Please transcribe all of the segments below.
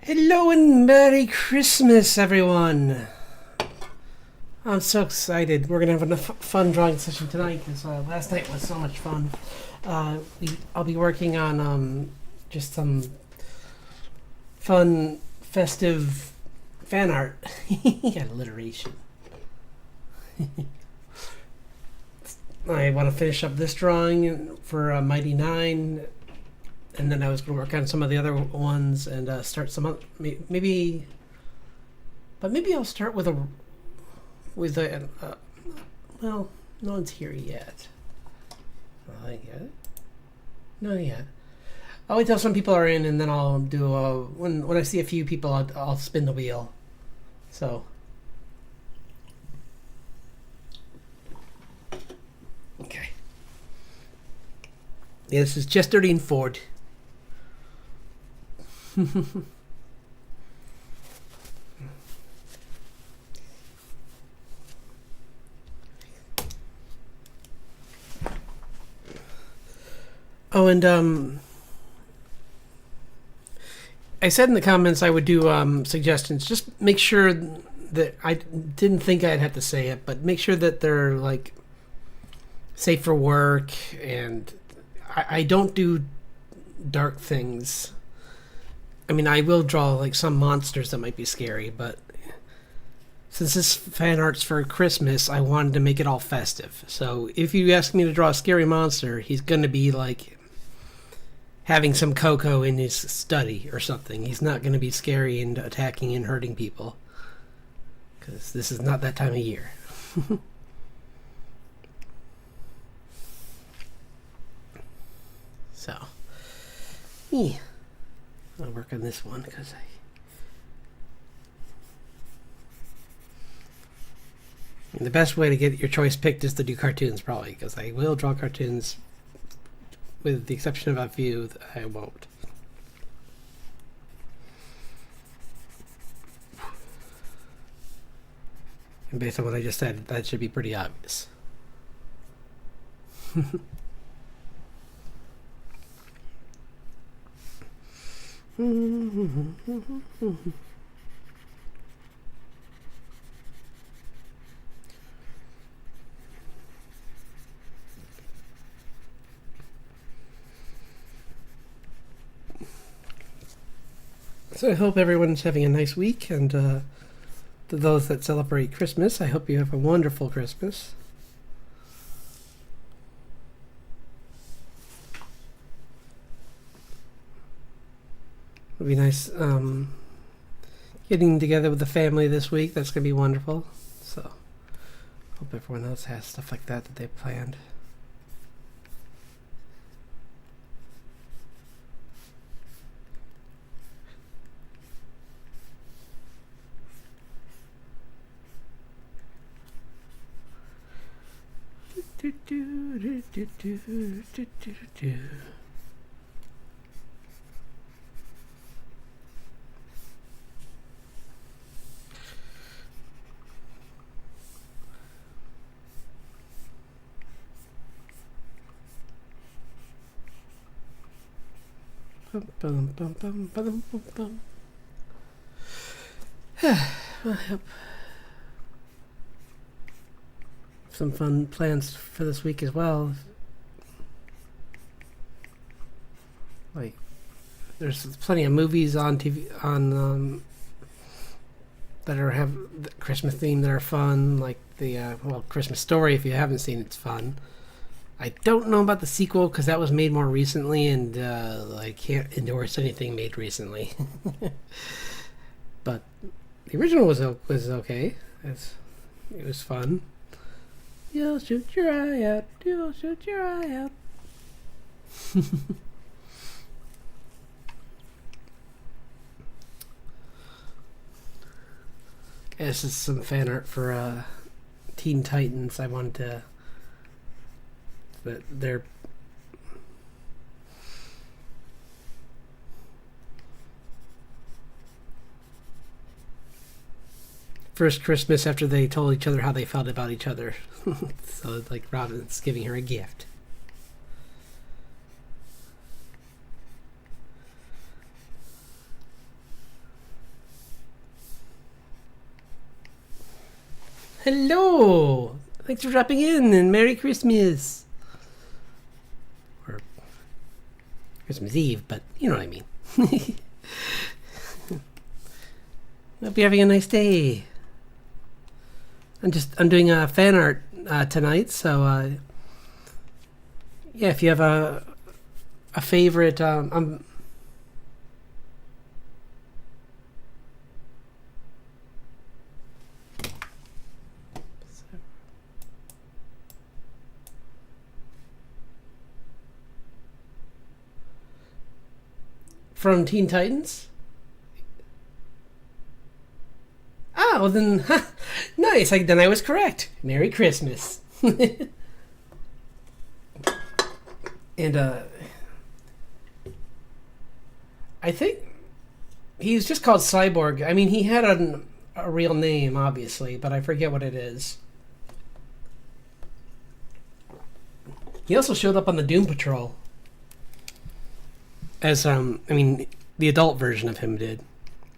Hello and Merry Christmas, everyone! I'm so excited. We're going to have a fun drawing session tonight because last night was so much fun. I'll be working on just some fun, festive fan art. Alliteration. I want to finish up this drawing for Mighty Nine, and then I was going to work on some of the other ones and start some other, maybe I'll start with a well, no one's here yet. Not yet. I'll wait till some people are in, and then I'll do when I see a few people, I'll spin the wheel. So okay. Yeah, this is Chesterdean Ford. Oh, and I said in the comments I would do suggestions. Just make sure that I didn't think I'd have to say it, but make sure that they're like safe for work, and I don't do dark things. I mean, I will draw like some monsters that might be scary, but since this fan art's for Christmas, I wanted to make it all festive. So if you ask me to draw a scary monster, he's going to be like having some cocoa in his study or something. He's not going to be scary and attacking and hurting people, because this is not that time of year. So, yeah. I'll work on this one because the best way to get your choice picked is to do cartoons, probably, because I will draw cartoons, with the exception of a few that I won't. And based on what I just said, that should be pretty obvious. So I hope everyone's having a nice week, and to those that celebrate Christmas, I hope you have a wonderful Christmas. It'll be nice getting together with the family this week. That's going to be wonderful. So hope everyone else has stuff like that they planned. Well, I hope some fun plans for this week as well. Like, there's plenty of movies on TV that have the Christmas theme that are fun. Like the Christmas Story. If you haven't seen it, it's fun. I don't know about the sequel because that was made more recently, and I can't endorse anything made recently. But the original was okay. It was fun. You'll shoot your eye out. You'll shoot your eye out. This is some fan art for Teen Titans. I wanted to, but they're first Christmas after they told each other how they felt about each other. So like Robin's giving her a gift. Hello! Thanks for dropping in and Merry Christmas! Or Christmas Eve, but you know what I mean. Hope you're having a nice day. I'm doing a fan art tonight, so yeah, if you have a favorite, from Teen Titans. Oh, then nice. Then I was correct. Merry Christmas. And I think he's just called Cyborg. I mean, he had a real name, obviously, but I forget what it is. He also showed up on the Doom Patrol. As, I mean, the adult version of him did.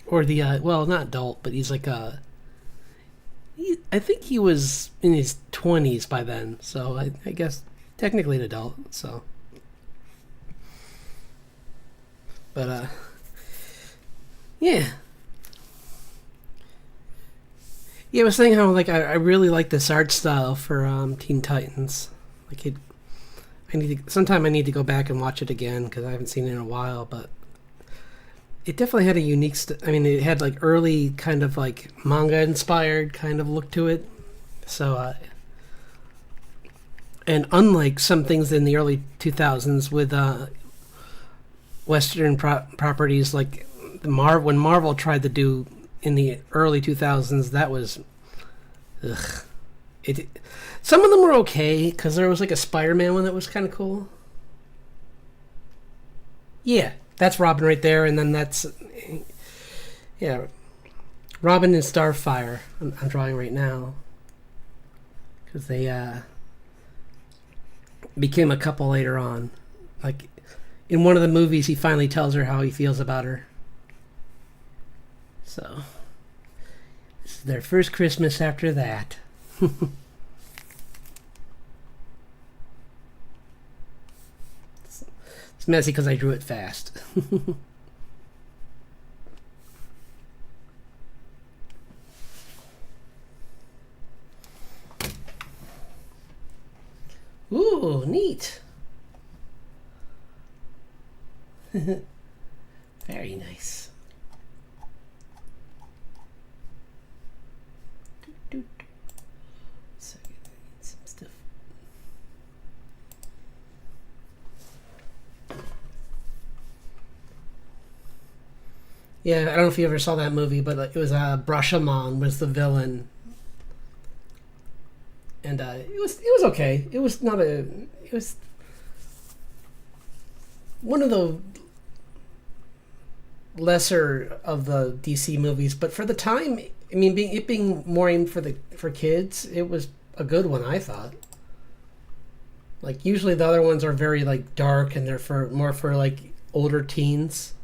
Or the, well, not adult, but he's like I think he was in his 20s by then, so I guess technically an adult, so. But, yeah. Yeah, I was saying how, like, I really like this art style for Teen Titans. Like, sometime I need to go back and watch it again, because I haven't seen it in a while, but it definitely had a unique I mean, it had, like, early kind of, like, manga-inspired kind of look to it. So, and unlike some things in the early 2000s with Western properties, like when Marvel tried to do in the early 2000s, that was, ugh. Some of them were okay, because there was like a Spider-Man one that was kind of cool. Yeah, that's Robin right there, and then that's, yeah, Robin and Starfire. I'm drawing right now, because they became a couple later on. Like, in one of the movies, he finally tells her how he feels about her. So, this is their first Christmas after that. It's messy because I drew it fast. Ooh, neat. Very nice. Second, I need some stuff. Yeah, I don't know if you ever saw that movie, but it was Brushamon was the villain, and it was okay. It was not a. It was one of the lesser of the DC movies, but for the time, I mean, being more aimed for kids, it was a good one, I thought. Like, usually the other ones are very like dark, and they're more for like older teens.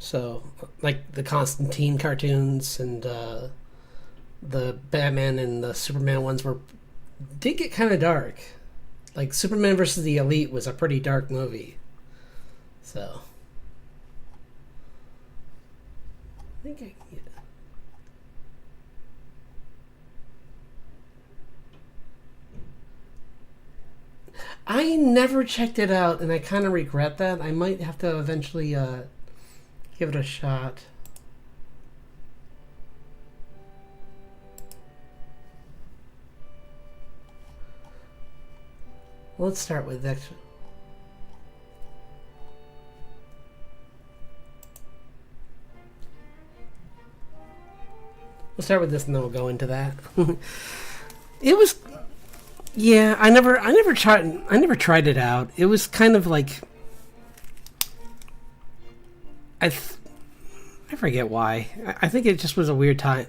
So, like the Constantine cartoons and the Batman and the Superman ones did get kind of dark. Like Superman versus the Elite was a pretty dark movie. So, I think I can get it. I never checked it out, and I kind of regret that. I might have to eventually give it a shot. Let's start with that. We'll start with this, and then we'll go into that. It was, yeah. I never tried it out. It was kind of like, I forget why. I think it just was a weird time.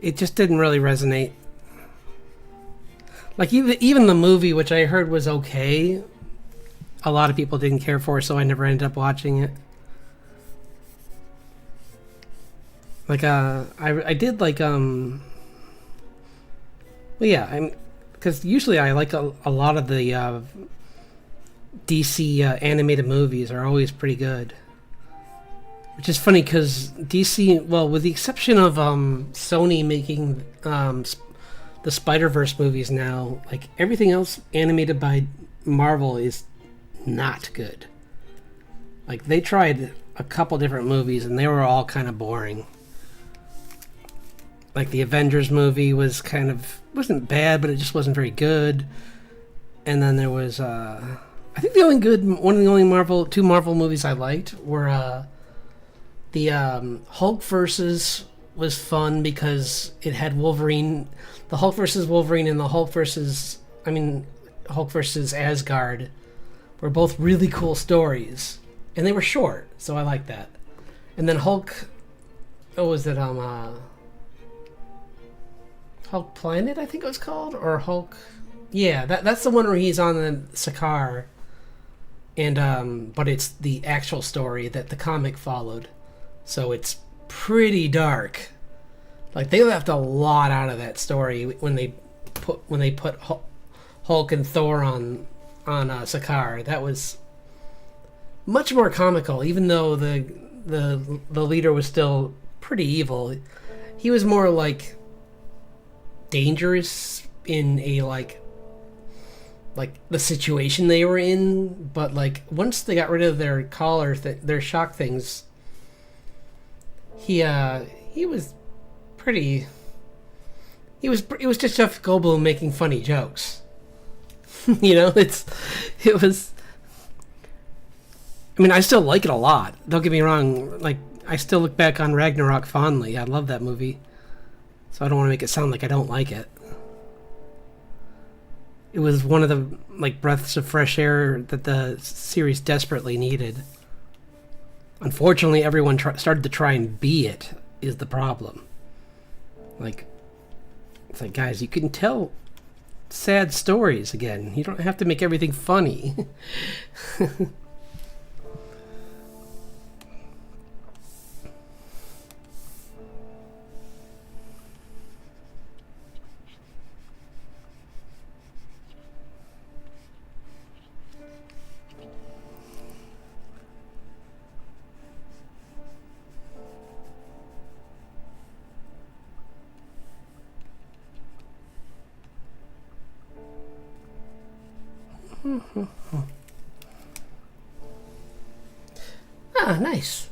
It just didn't really resonate. Like, even the movie, which I heard was okay, a lot of people didn't care for, so I never ended up watching it. Like I did like well, yeah, I'm because usually I like a lot of the DC animated movies are always pretty good. Which is funny because DC, well, with the exception of Sony making the Spider-Verse movies now, like everything else animated by Marvel is not good. Like they tried a couple different movies and they were all kind of boring. Like the Avengers movie was wasn't bad, but it just wasn't very good. And then there was I think one of the only two Marvel movies I liked were the Hulk versus was fun because it had Wolverine, the Hulk versus Wolverine, and the Hulk versus Asgard were both really cool stories, and they were short, so I liked that. And then Hulk, what was it? Hulk Planet, I think it was called, or Hulk. Yeah, that's the one where he's on the Sakaar, and but it's the actual story that the comic followed, so it's pretty dark. Like they left a lot out of that story when they put Hulk and Thor on Sakaar. That was much more comical, even though the leader was still pretty evil. He was more like dangerous in a like the situation they were in, but like once they got rid of their collar, their shock things, he was pretty. It was just Jeff Goldblum making funny jokes. It was. I mean, I still like it a lot. Don't get me wrong. Like, I still look back on Ragnarok fondly. I love that movie. So I don't want to make it sound like I don't like it. It was one of the breaths of fresh air that the series desperately needed. Unfortunately, everyone started to try and be it. Is the problem? It's like, guys, you can tell sad stories again. You don't have to make everything funny. Ah, nice.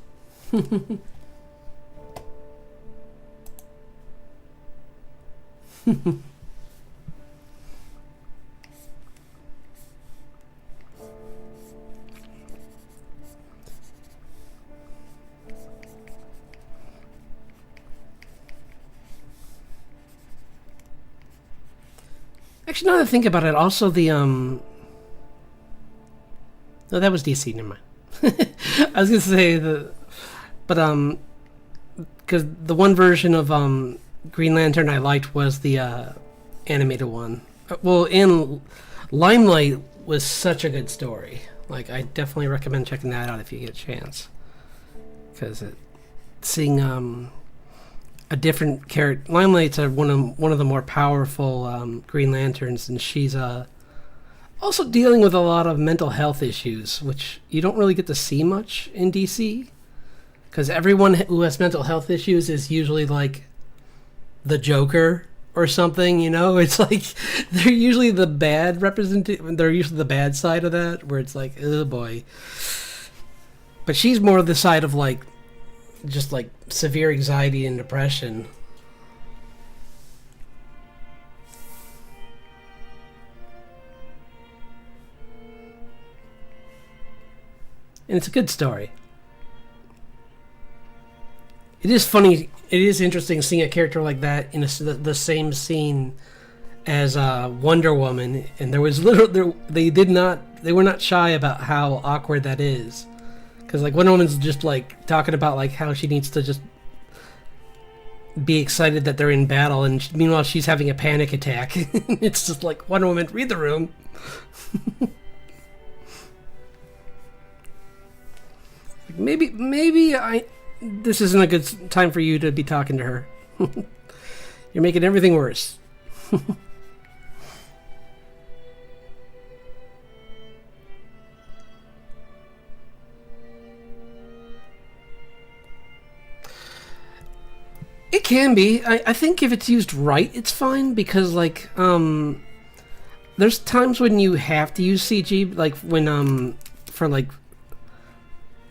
Actually, now that I think about it, also the no, that was DC. Never mind. I was gonna say but because the one version of Green Lantern I liked was the animated one. Well, in Limelight was such a good story. Like, I definitely recommend checking that out if you get a chance. Because seeing a different character, Limelight's one of the more powerful Green Lanterns, and she's also dealing with a lot of mental health issues, which you don't really get to see much in DC. Because everyone who has mental health issues is usually like the Joker or something, It's like they're usually the bad they're usually the bad side of that, where it's like, oh boy. But she's more of the side of just severe anxiety and depression. And it's a good story. It is funny. It is interesting seeing a character like that in the same scene as Wonder Woman, and there was they were not shy about how awkward that is, because Wonder Woman's just talking about how she needs to just be excited that they're in battle, and meanwhile she's having a panic attack. It's just like, Wonder Woman, read the room. Maybe this isn't a good time for you to be talking to her. You're making everything worse. It can be. I think if it's used right, it's fine because like there's times when you have to use CG, like when for like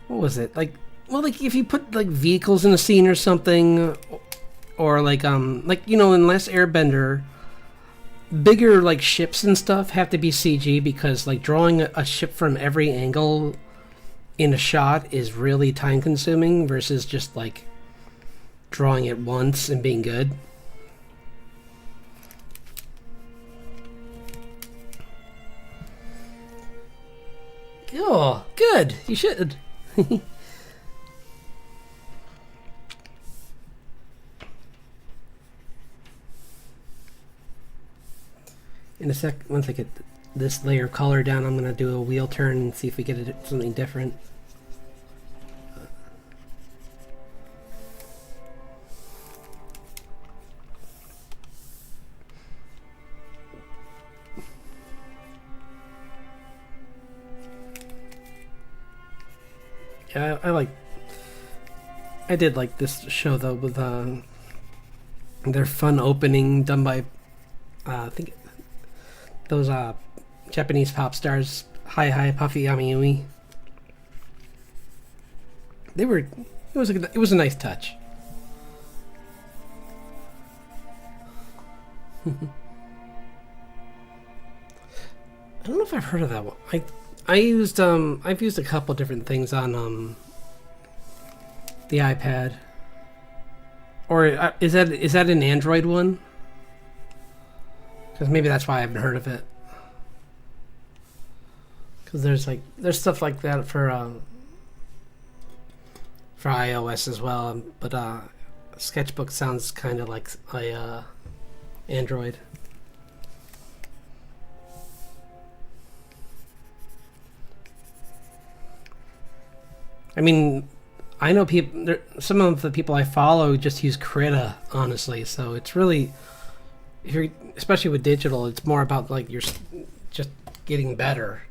what was it like? Well, like if you put like vehicles in a scene or something, or like you know in Last Airbender, bigger like ships and stuff have to be CG because like drawing a ship from every angle in a shot is really time consuming versus just like drawing it once and being good. Oh, good. You should. In a sec, once I get this layer of color down, I'm gonna do a wheel turn and see if we get something different. Yeah, I did like this show though with their fun opening done by I think those Japanese pop stars Hi Hi Puffy Yami Yumi. They were it was a nice touch. I don't know if I've heard of that one. I've used a couple different things on the iPad. Or is that an Android one? Because maybe that's why I haven't heard of it. Because there's stuff like that for iOS as well, but Sketchbook sounds kind of like a Android. I mean, I know people. Some of the people I follow just use Krita, honestly. So it's really, if you're, especially with digital, it's more about like you're just getting better.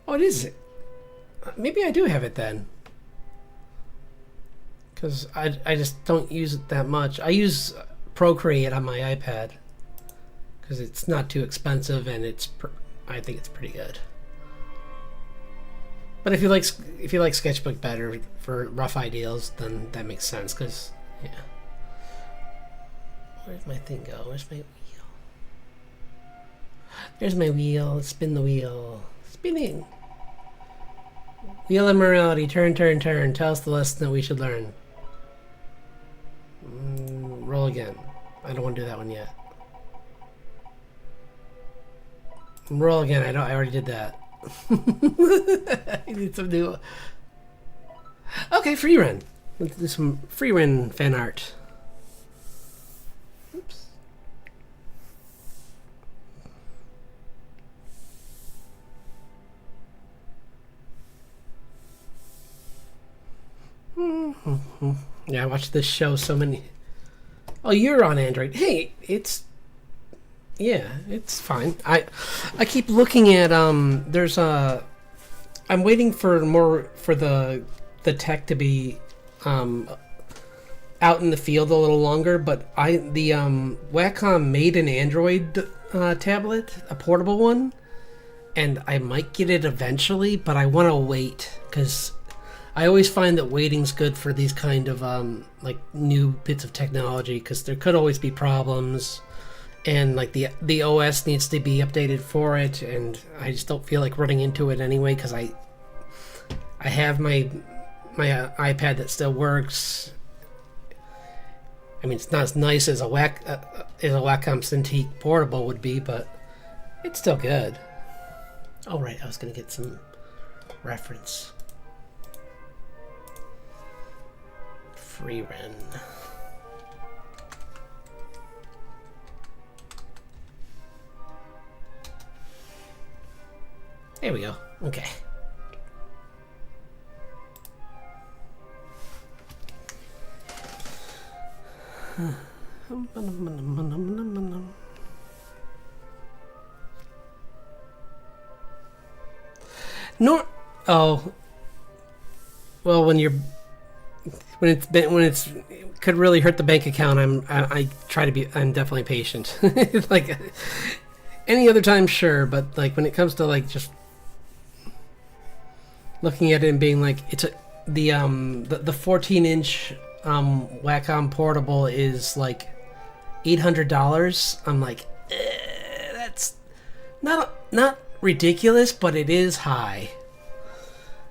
Oh, it is. Maybe I do have it then, because I just don't use it that much. I use Procreate on my iPad because it's not too expensive and I think it's pretty good. But if you like Sketchbook better for rough ideas, then that makes sense. Cause yeah, where'd my thing go? Where's my wheel? There's my wheel. Spin the wheel. Spinning. Wheel of morality. Turn, turn, turn. Tell us the lesson that we should learn. Roll again. I don't want to do that one yet. Roll again. I already did that. I need some new. Okay, free run. Let's do some free run fan art. Oops. Yeah, I watched this show so many. Oh, you're on Android. Hey, yeah, it's fine. I keep looking at there's I'm waiting for the tech to be out in the field a little longer, but the Wacom made an Android tablet, a portable one, and I might get it eventually, but I want to wait because I always find that waiting's good for these kind of like new bits of technology because there could always be problems. And like the OS needs to be updated for it, and I just don't feel like running into it anyway because I have my iPad that still works. I mean, it's not as nice as a Wacom Cintiq portable would be, but it's still good. Oh right, I was gonna get some reference. Free run. There we go. Okay. Nor, oh, well, when it's could really hurt the bank account. I try to be. I'm definitely patient. Like any other time, sure, but like when it comes to like just looking at it and being like it's the 14-inch Wacom portable is like $800. I'm like, that's not ridiculous, but it is high.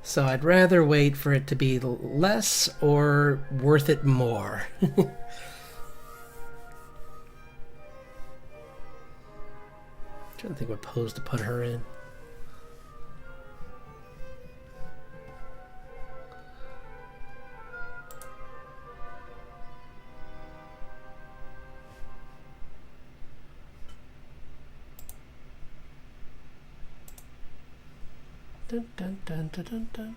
So I'd rather wait for it to be less or worth it more. Trying to think what pose to put her in. Dun, dun, dun, dun, dun, dun.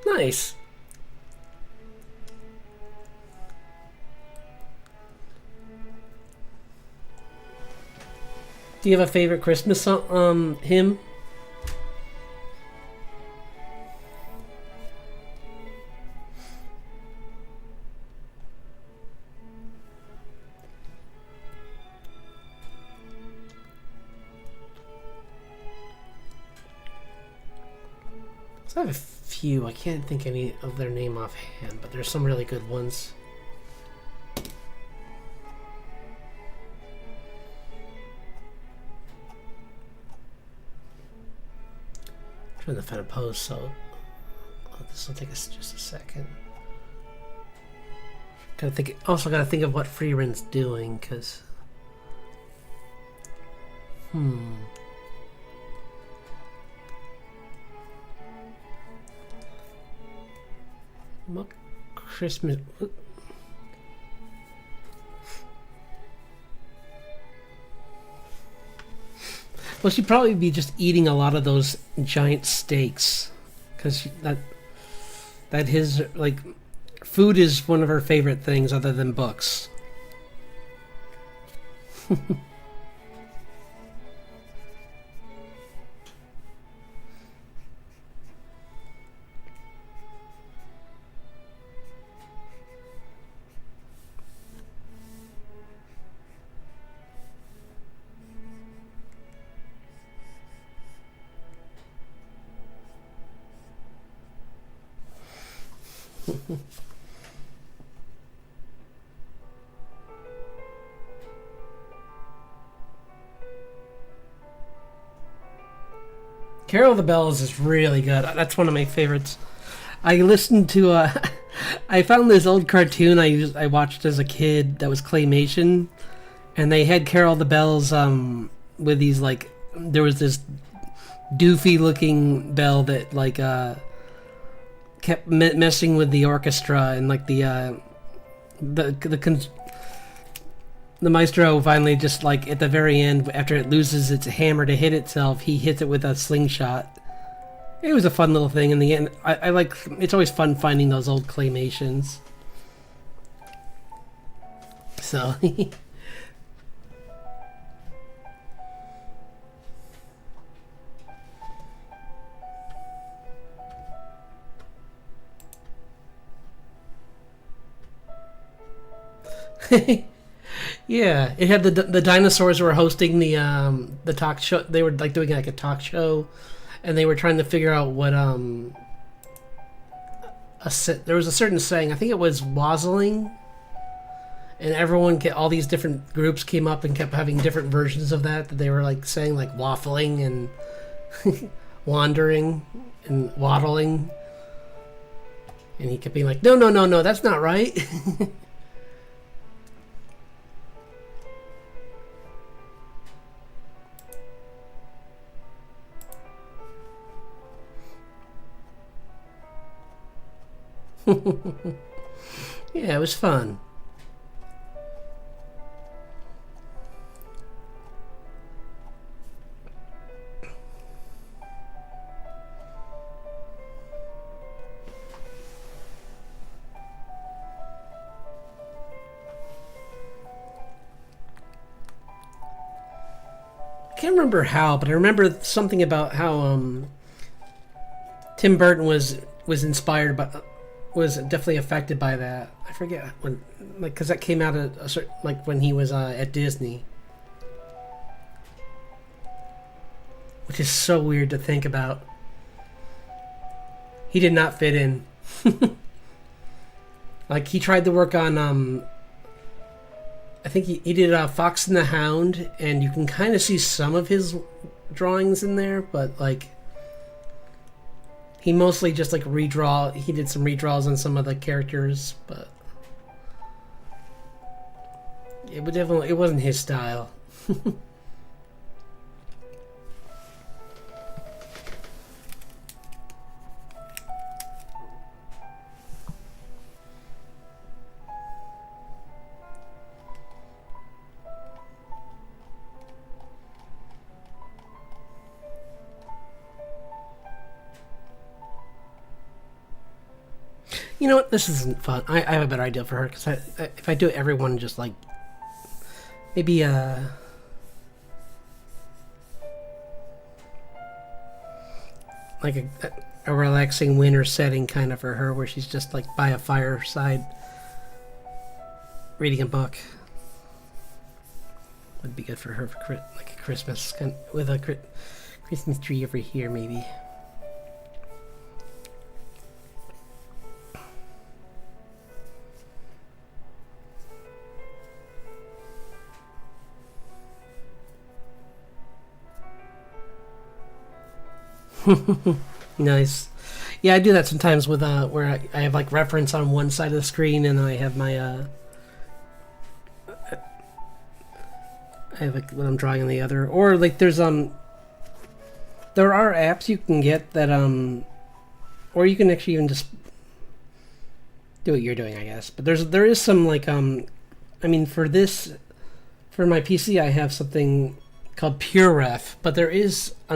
Nice. Do you have a favorite Christmas song, hymn? I have a few. I can't think any of their name offhand, but there's some really good ones. I'm trying to find a pose, so this will take us just a second. Gotta think. Also, gotta think of what Freeren's doing, because. What Christmas? Well, she'd probably be just eating a lot of those giant steaks, because that his like food is one of her favorite things other than books. Carol of the Bells is really good. That's one of my favorites. I listened to I found this old cartoon I watched as a kid that was claymation, and they had Carol of the Bells with these like there was this doofy looking bell that like kept messing with the orchestra, and like the maestro finally just like at the very end after it loses its hammer to hit itself, he hits it with a slingshot. It was a fun little thing in the end. I like it's always fun finding those old claymations. So yeah, it had the dinosaurs were hosting the talk show. They were like doing like a talk show, and they were trying to figure out what there was a certain saying. I think it was wazzling, and all these different groups came up and kept having different versions of that they were like saying, like waffling and wandering and waddling, and he kept being like, no, that's not right. Yeah, it was fun. can't remember how, but I remember something about how Tim Burton was inspired by, was definitely affected by that. I forget when, like, because that came out at a certain, like when he was at Disney, which is so weird to think about. He did not fit in. Like he tried to work on I think he did Fox and the Hound, and you can kind of see some of his drawings in there, but like he mostly just like he did some redraws on some of the characters, but it wasn't his style. You know what? This isn't fun. I have a better idea for her, because if I do everyone just like maybe like a relaxing winter setting kind of for her, where she's just like by a fireside reading a book. Would be good for her for like a Christmas with a Christmas tree over here, maybe. Nice. Yeah, I do that sometimes with where I have like reference on one side of the screen, and I have my I have like what I'm drawing on the other. Or like there are apps you can get that or you can actually even just do what you're doing, I guess. But there is some like I mean for my PC I have something called PureRef, but there is a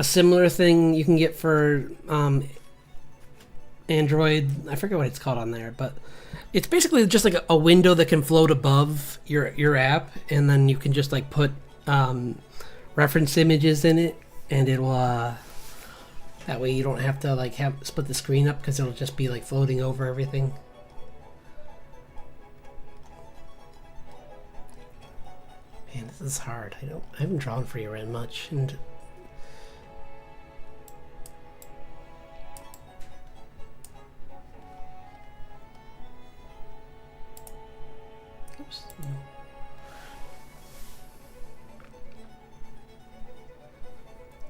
similar thing you can get for Android. I forget what it's called on there, but it's basically just like a window that can float above your app, and then you can just like put reference images in it, and it will that way you don't have to like split the screen up, because it'll just be like floating over everything. Man, this is hard. I haven't drawn for you very much, and oops.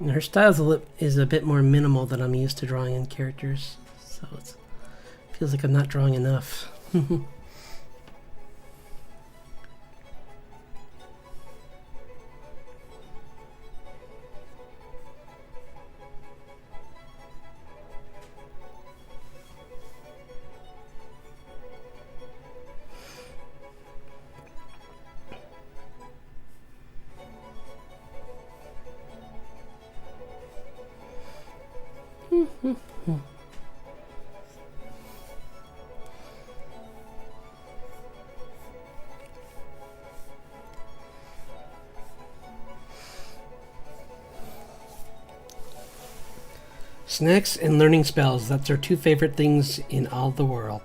And her style is a bit more minimal than I'm used to drawing in characters, so it feels like I'm not drawing enough. Snacks and learning spells. That's our two favorite things in all the world.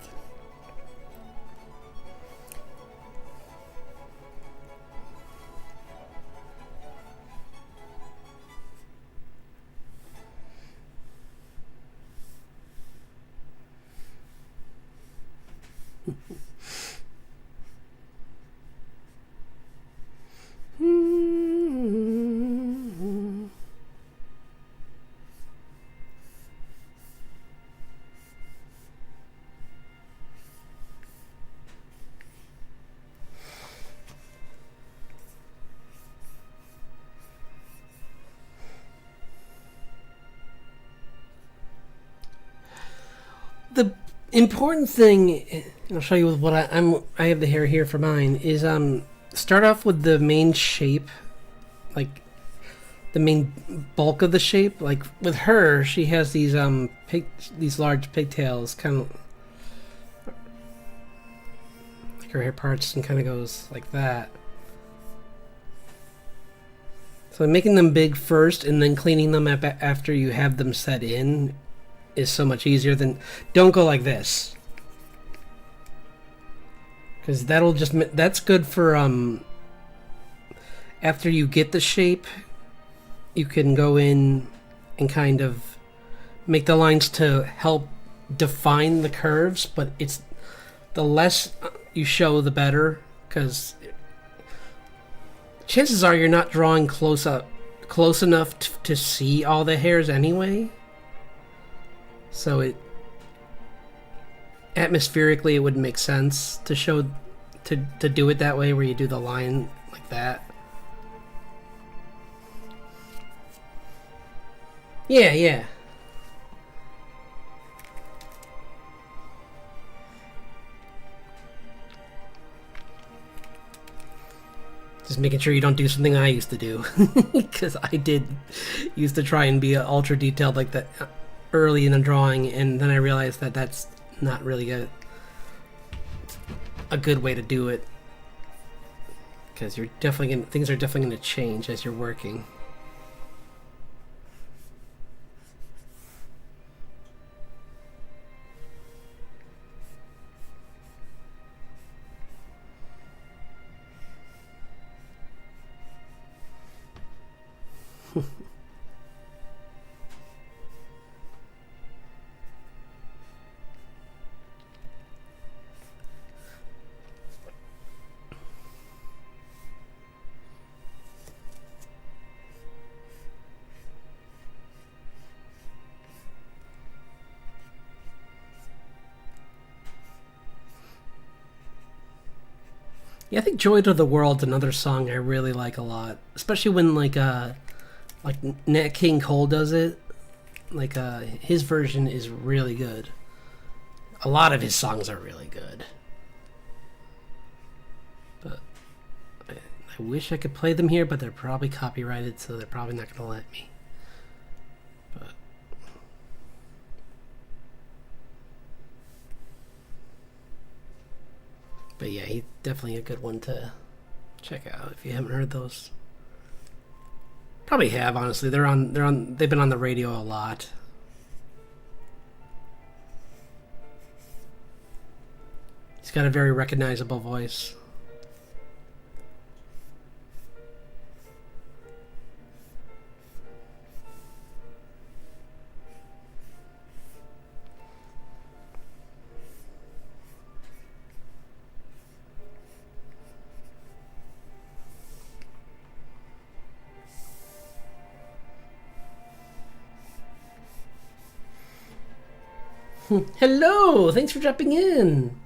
The important thing, and I'll show you with what I have the hair here for mine, is start off with the main shape, like the main bulk of the shape. Like with her, she has these these large pigtails, kind of like her hair parts and kind of goes like that. So making them big first and then cleaning them up after you have them set in is so much easier than... Don't go like this. Because that'll just... That's good for... After you get the shape, you can go in and kind of make the lines to help define the curves, but it's... The less you show, the better, because chances are you're not drawing close enough to see all the hairs anyway. So it atmospherically it would make sense to show to do it that way, where you do the line like that. Yeah. Just making sure you don't do something I used to do. Because I did used to try and be ultra detailed like that early in a drawing, and then I realized that that's not really a good way to do it. Because you're definitely things are definitely going to change as you're working. Yeah, I think "Joy to the World's" another song I really like a lot, especially when like Nat King Cole does it. Like his version is really good. A lot of his songs are really good, but I wish I could play them here, but they're probably copyrighted, so they're probably not going to let me. But yeah, he's definitely a good one to check out if you haven't heard those. Probably have, honestly. They've been on the radio a lot. He's got a very recognizable voice. Hello! Thanks for dropping in.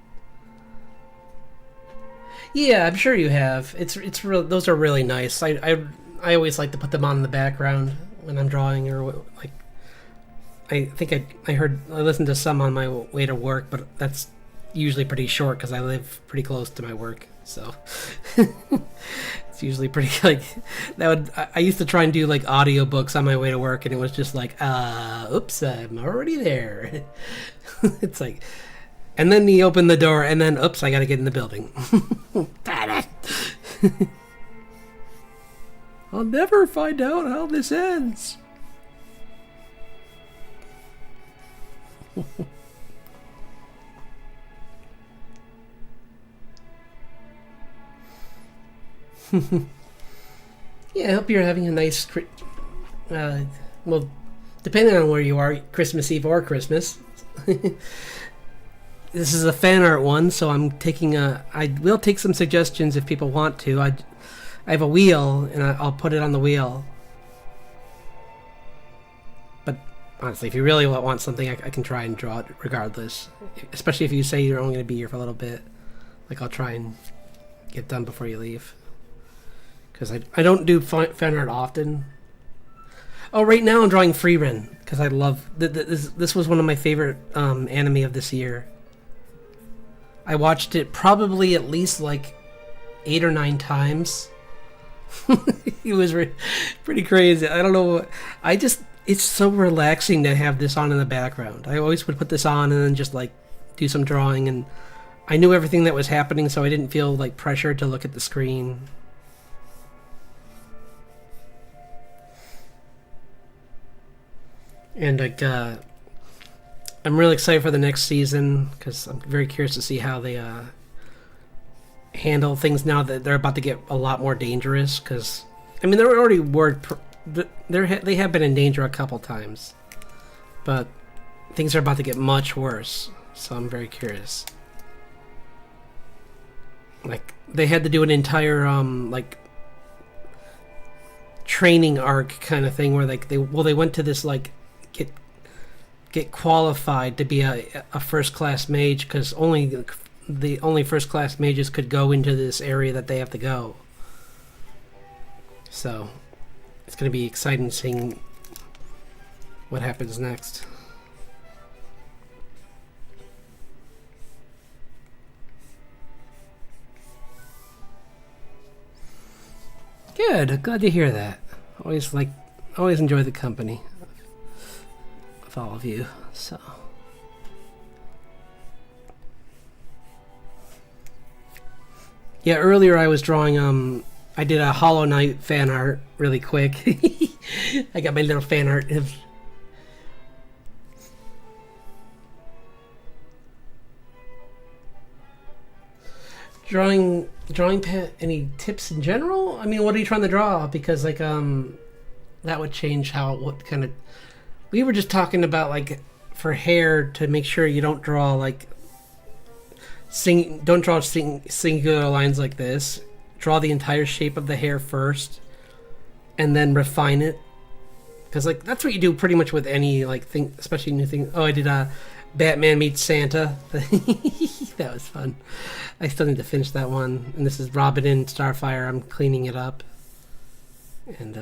Yeah, I'm sure you have. It's real. Those are really nice. I always like to put them on in the background when I'm drawing, or like. I think I listened to some on my way to work, but that's usually pretty short because I live pretty close to my work, so it's usually pretty like that would. I used to try and do like audiobooks on my way to work, and it was just like, oops, I'm already there. It's like, and then he opened the door, and then oops, I got to get in the building. I'll never find out how this ends. Yeah, I hope you're having a nice, well, depending on where you are, Christmas Eve or Christmas. This is a fan art one, so I will take some suggestions if people want to. I have a wheel, and I'll put it on the wheel. But honestly, if you really want something, I can try and draw it regardless. Especially if you say you're only going to be here for a little bit. Like, I'll try and get done before you leave. Because I don't do fan art often. Oh, right now I'm drawing Frieren, because I love... This was one of my favorite anime of this year. I watched it probably at least like 8 or 9 times. It was pretty crazy. I don't know. It's so relaxing to have this on in the background. I always would put this on and then just like do some drawing, and I knew everything that was happening, so I didn't feel like pressure to look at the screen. And like, I'm really excited for the next season because I'm very curious to see how they handle things now that they're about to get a lot more dangerous. Because I mean, they're already they have been in danger a couple times, but things are about to get much worse. So I'm very curious. Like they had to do an entire like training arc kind of thing where like they went to this like get qualified to be a first class mage because only first class mages could go into this area that they have to go. So it's going to be exciting seeing what happens next. Good. Glad to hear that. Always enjoy the company of all of you. So. Yeah, earlier I was drawing I did a Hollow Knight fan art really quick. I got my little fan art of drawing any tips in general? I mean, what are you trying to draw? Because like that would change what kind of we were just talking about like for hair to make sure you don't draw like don't draw singular lines like this. Draw the entire shape of the hair first and then refine it. Because like that's what you do pretty much with any like thing, especially new thing. Oh, I did Batman meets Santa. That was fun. I still need to finish that one. And this is Robin in Starfire. I'm cleaning it up. And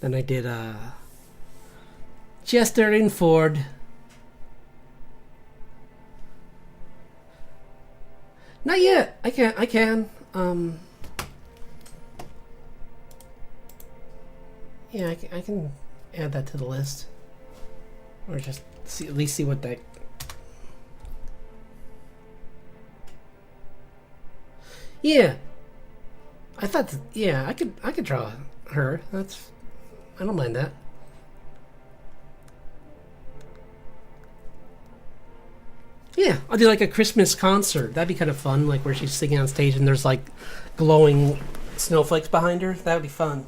then I did Chester in Ford. Not yet. I can. Yeah, I can add that to the list. Or just at least see what that. Yeah. I thought. Yeah, I could draw her. I don't mind that. Yeah, I'll do like a Christmas concert. That'd be kind of fun, like where she's singing on stage and there's like glowing snowflakes behind her. That would be fun.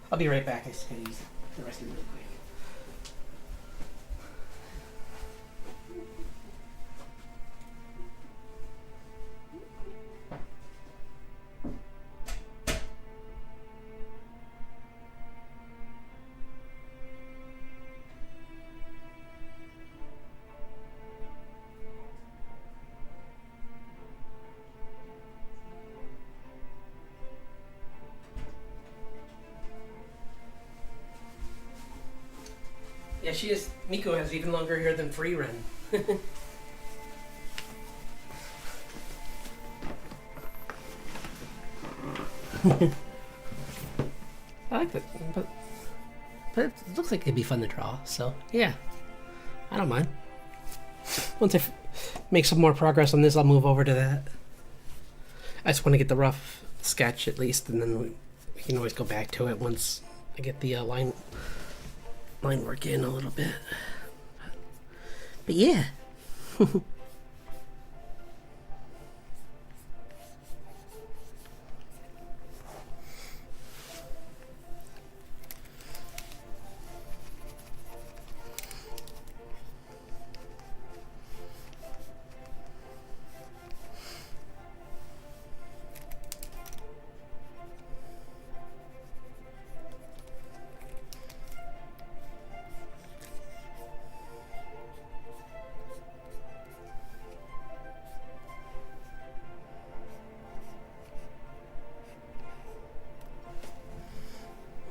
I'll be right back. I just gotta use the restroom real quick. Yeah, she is. Miko has even longer hair than Free Ren. I like that, but it looks like it'd be fun to draw. So yeah, I don't mind. Once I make some more progress on this, I'll move over to that. I just want to get the rough sketch at least, and then we can always go back to it once I get the line work in a little bit. But yeah.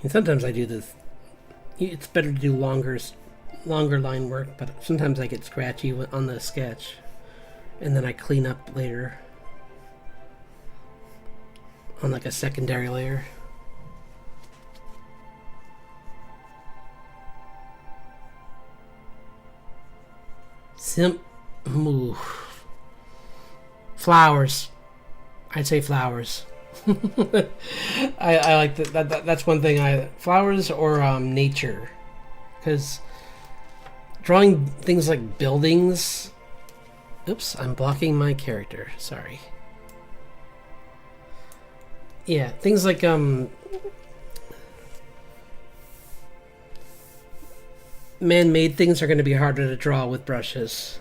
And sometimes I do this. It's better to do longer line work, but sometimes I get scratchy on the sketch, and then I clean up later on like a secondary layer. Ooh. Flowers. I'd say flowers. I like that's one thing. Flowers or nature, because drawing things like buildings. Oops, I'm blocking my character. Sorry. Yeah, things like man-made things are going to be harder to draw with brushes.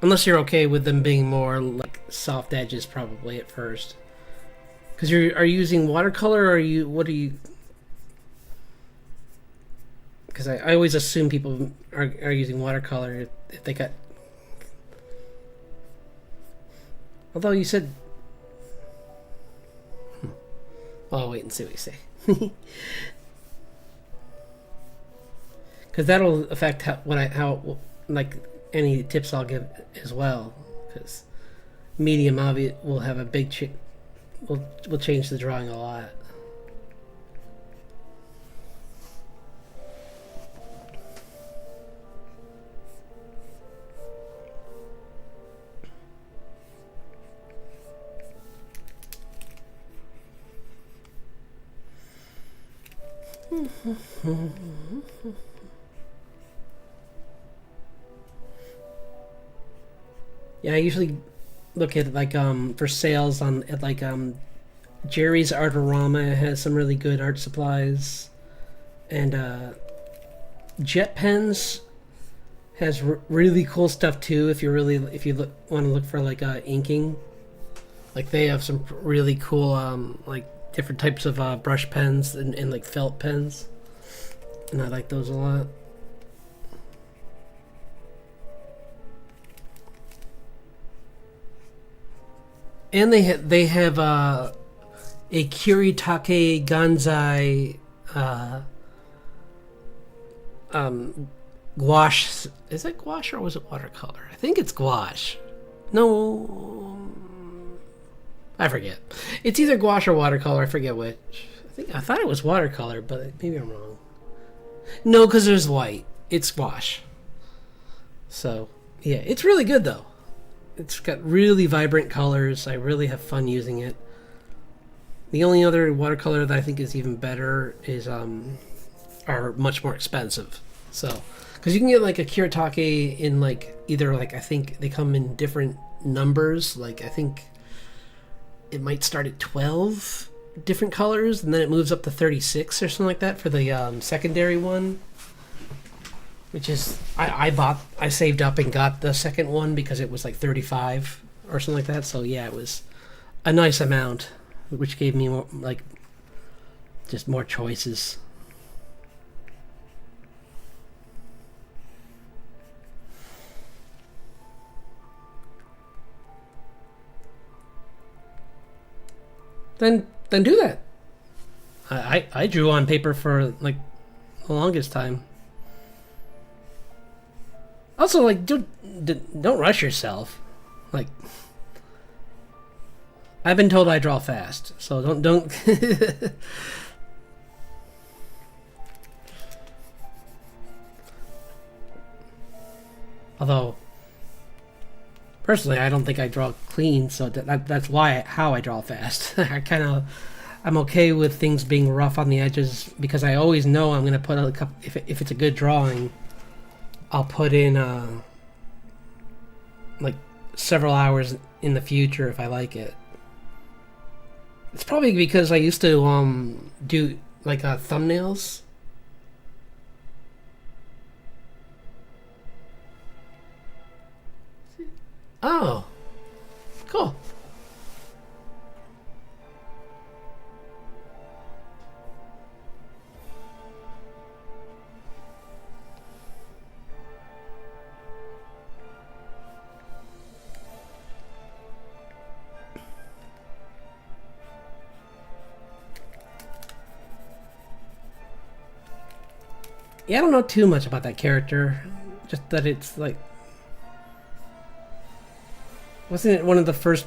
Unless you're okay with them being more like soft edges, probably at first. Because are you using watercolor, or what are you? Because I always assume people are using watercolor if they got. Although you said, well, I'll wait and see what you say. Because that'll affect how like any tips I'll give as well. Because medium will have a big will change the drawing a lot. Yeah, I usually look at like for sales on at like Jerry's Artorama has some really good art supplies, and Jet Pens has really cool stuff too. If you want to look for like inking, like they have some really cool like different types of brush pens and like felt pens, and I like those a lot. And they have a Kiritake Ganzai gouache. Is it gouache or was it watercolor? I think it's gouache. No, I forget. It's either gouache or watercolor. I forget which. I thought it was watercolor, but maybe I'm wrong. No, because there's white. It's gouache. So yeah, it's really good though. It's got really vibrant colors. I really have fun using it. The only other watercolor that I think is even better is are much more expensive. So, because you can get like a Kiritake in like either like I think they come in different numbers. Like I think it might start at 12 different colors, and then it moves up to 36 or something like that for the secondary one. Which is I saved up and got the second one because it was like 35 or something like that. So yeah, it was a nice amount, which gave me more, like just more choices. Then do that. I drew on paper for like the longest time. Also, like, don't rush yourself. Like, I've been told I draw fast, so don't. Although, personally, I don't think I draw clean, so that's how I draw fast. I'm okay with things being rough on the edges because I always know I'm gonna put a couple. If it's a good drawing, I'll put in like several hours in the future if I like it. It's probably because I used to do like thumbnails. Oh, cool. Yeah, I don't know too much about that character. Just that it's like, wasn't it one of the first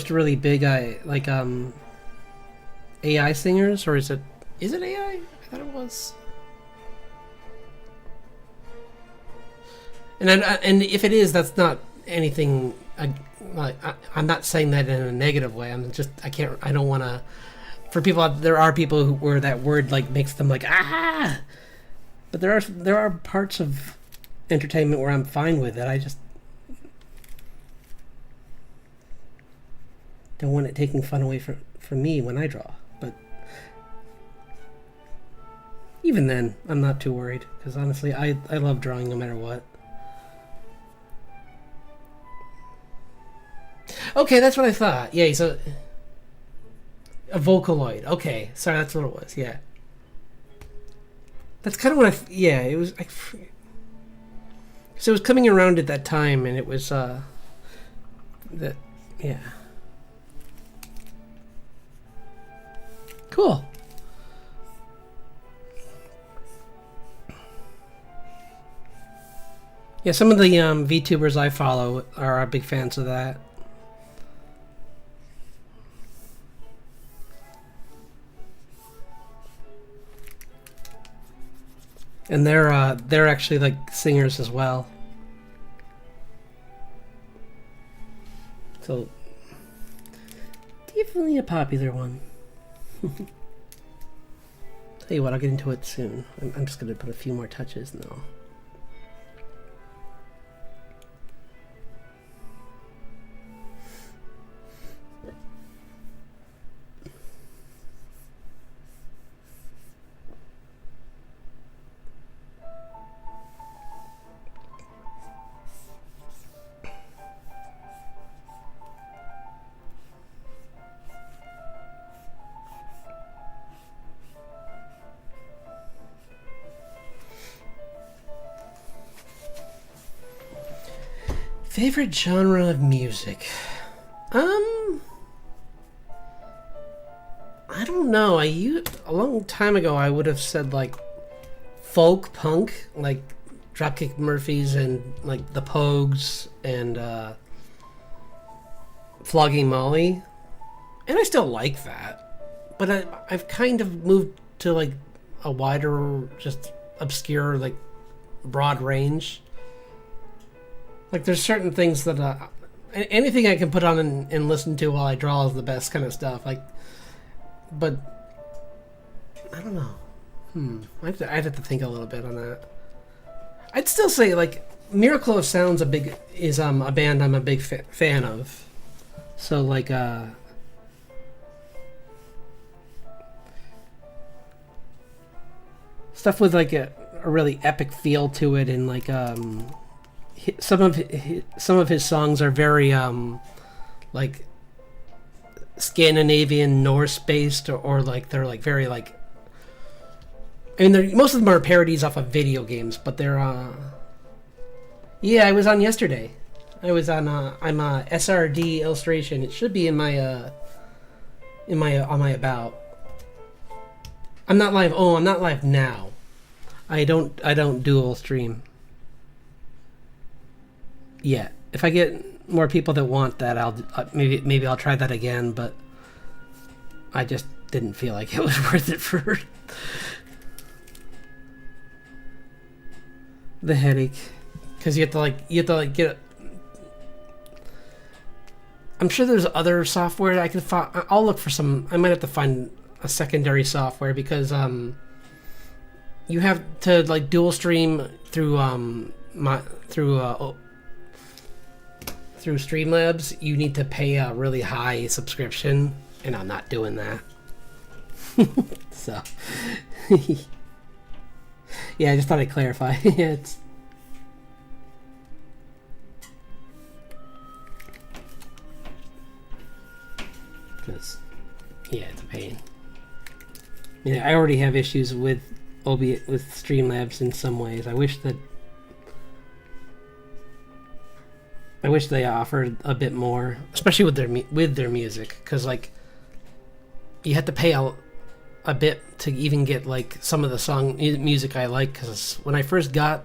really big AI singers, or is it AI? I thought it was. And if it is, that's not anything like I'm not saying that in a negative way. I don't want to. For people, there are people where that word like makes them like ah. But there are parts of entertainment where I'm fine with it. I just don't want it taking fun away from me when I draw. But even then, I'm not too worried because honestly, I love drawing no matter what. Okay, that's what I thought. Yeah, so a Vocaloid. Okay, sorry, that's what it was. Yeah, that's kind of what yeah, it was. So it was coming around at that time, and it was that. Yeah. Cool. Yeah, some of the VTubers I follow are big fans of that. And they're actually like singers as well. So definitely a popular one. Tell you what, I'll get into it soon. I'm just gonna put a few more touches now. Favorite genre of music? I don't know. A long time ago I would have said like folk punk, like Dropkick Murphys and like the Pogues and Flogging Molly, and I still like that. But I've kind of moved to like a wider, just obscure, like broad range. Like there's certain things that anything I can put on and listen to while I draw is the best kind of stuff. Like, but I don't know. I'd have to think a little bit on that. I'd still say like Miracle of Sound's a band I'm a big fan of. So like stuff with like a really epic feel to it, and like some of his songs are very like Scandinavian Norse based, or like they're like very like, I mean most of them are parodies off of video games, but they're yeah, I was on yesterday. I was on I'm a SRD illustration. It should be in my on my about. I'm not live. Oh, I'm not live now. I don't dual stream yet. If I get more people that want that, I'll maybe I'll try that again, but I just didn't feel like it was worth it for the headache, because you have to get. I'm sure there's other software that I could find. I'll look for some. I might have to find a secondary software, because you have to like dual stream through through Streamlabs. You need to pay a really high subscription, and I'm not doing that. So yeah, I just thought I'd clarify. It's because yeah, it's a pain. Yeah, I already have issues with Streamlabs in some ways. I wish they offered a bit more, especially with their music, because like you have to pay a bit to even get like some of the music I like. Because when I first got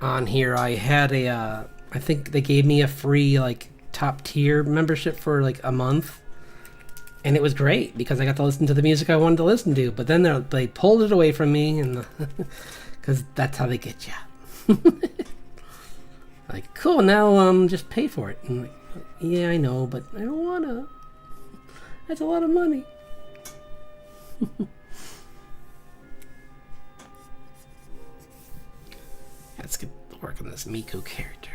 on here, I had I think they gave me a free like top tier membership for like a month. And it was great because I got to listen to the music I wanted to listen to. But then they pulled it away from me, and because that's how they get you. Like, cool, now just pay for it. And like, Yeah, I know, but I don't wanna. That's a lot of money. Let's get to work on this Miku character.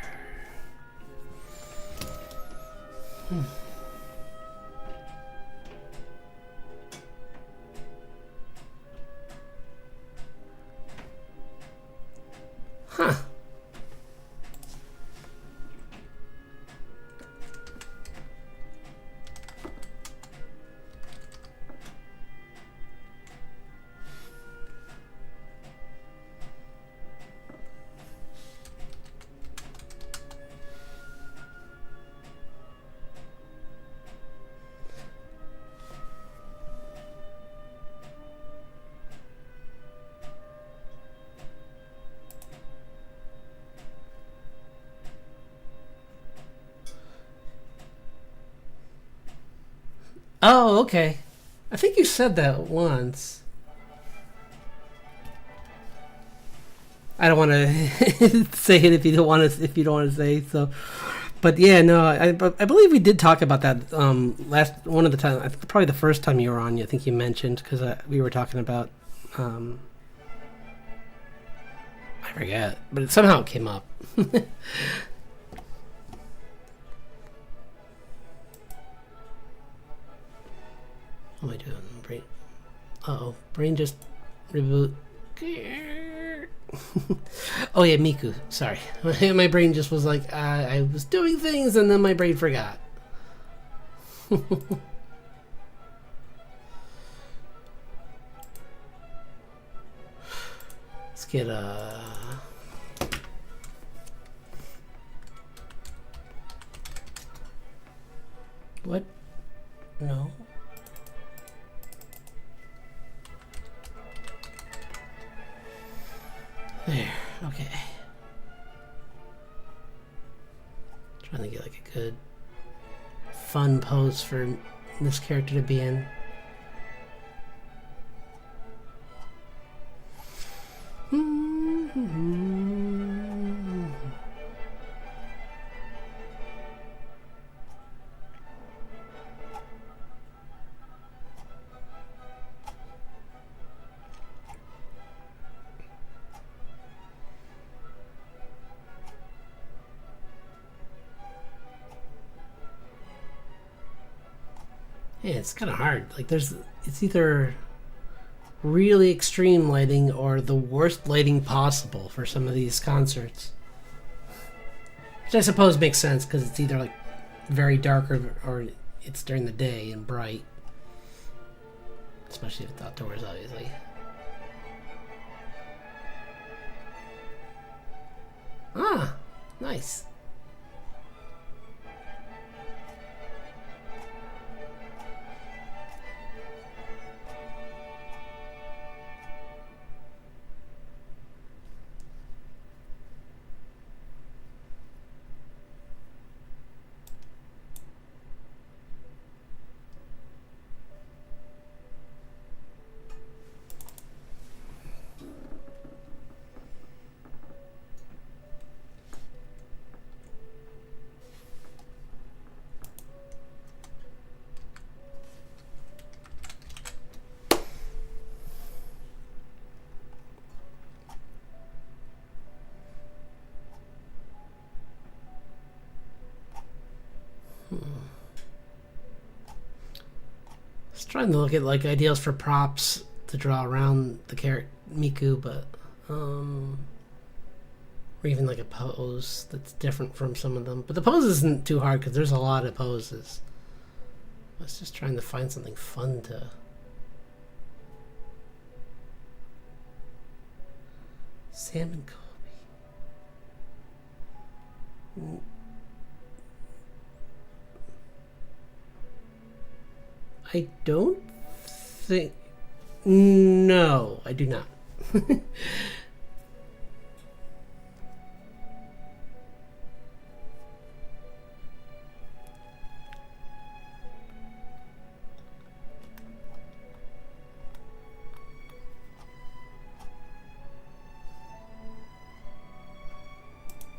Huh. Oh, okay. I think you said that once. I don't want to say it if you don't want to. If you don't want to say so, but yeah, no, I believe we did talk about that last one of the time. Probably the first time you were on. I think you mentioned because we were talking about. I forget, but somehow it came up. What am I doing? Brain. Uh-oh. Brain just reboot. Oh yeah, Miku. Sorry. My brain just was like, I was doing things and then my brain forgot. Let's get what? No. There. Okay. Trying to get like a good, fun pose for this character to be in. Yeah, it's kind of hard. Like, it's either really extreme lighting or the worst lighting possible for some of these concerts. Which I suppose makes sense because it's either like very dark or it's during the day and bright. Especially if it's outdoors, obviously. Ah, nice. Just trying to look at like ideas for props to draw around the character Miku, but or even like a pose that's different from some of them. But the pose isn't too hard because there's a lot of poses. I was just trying to find something fun to. Salmon Kobe. I don't think. No, I do not.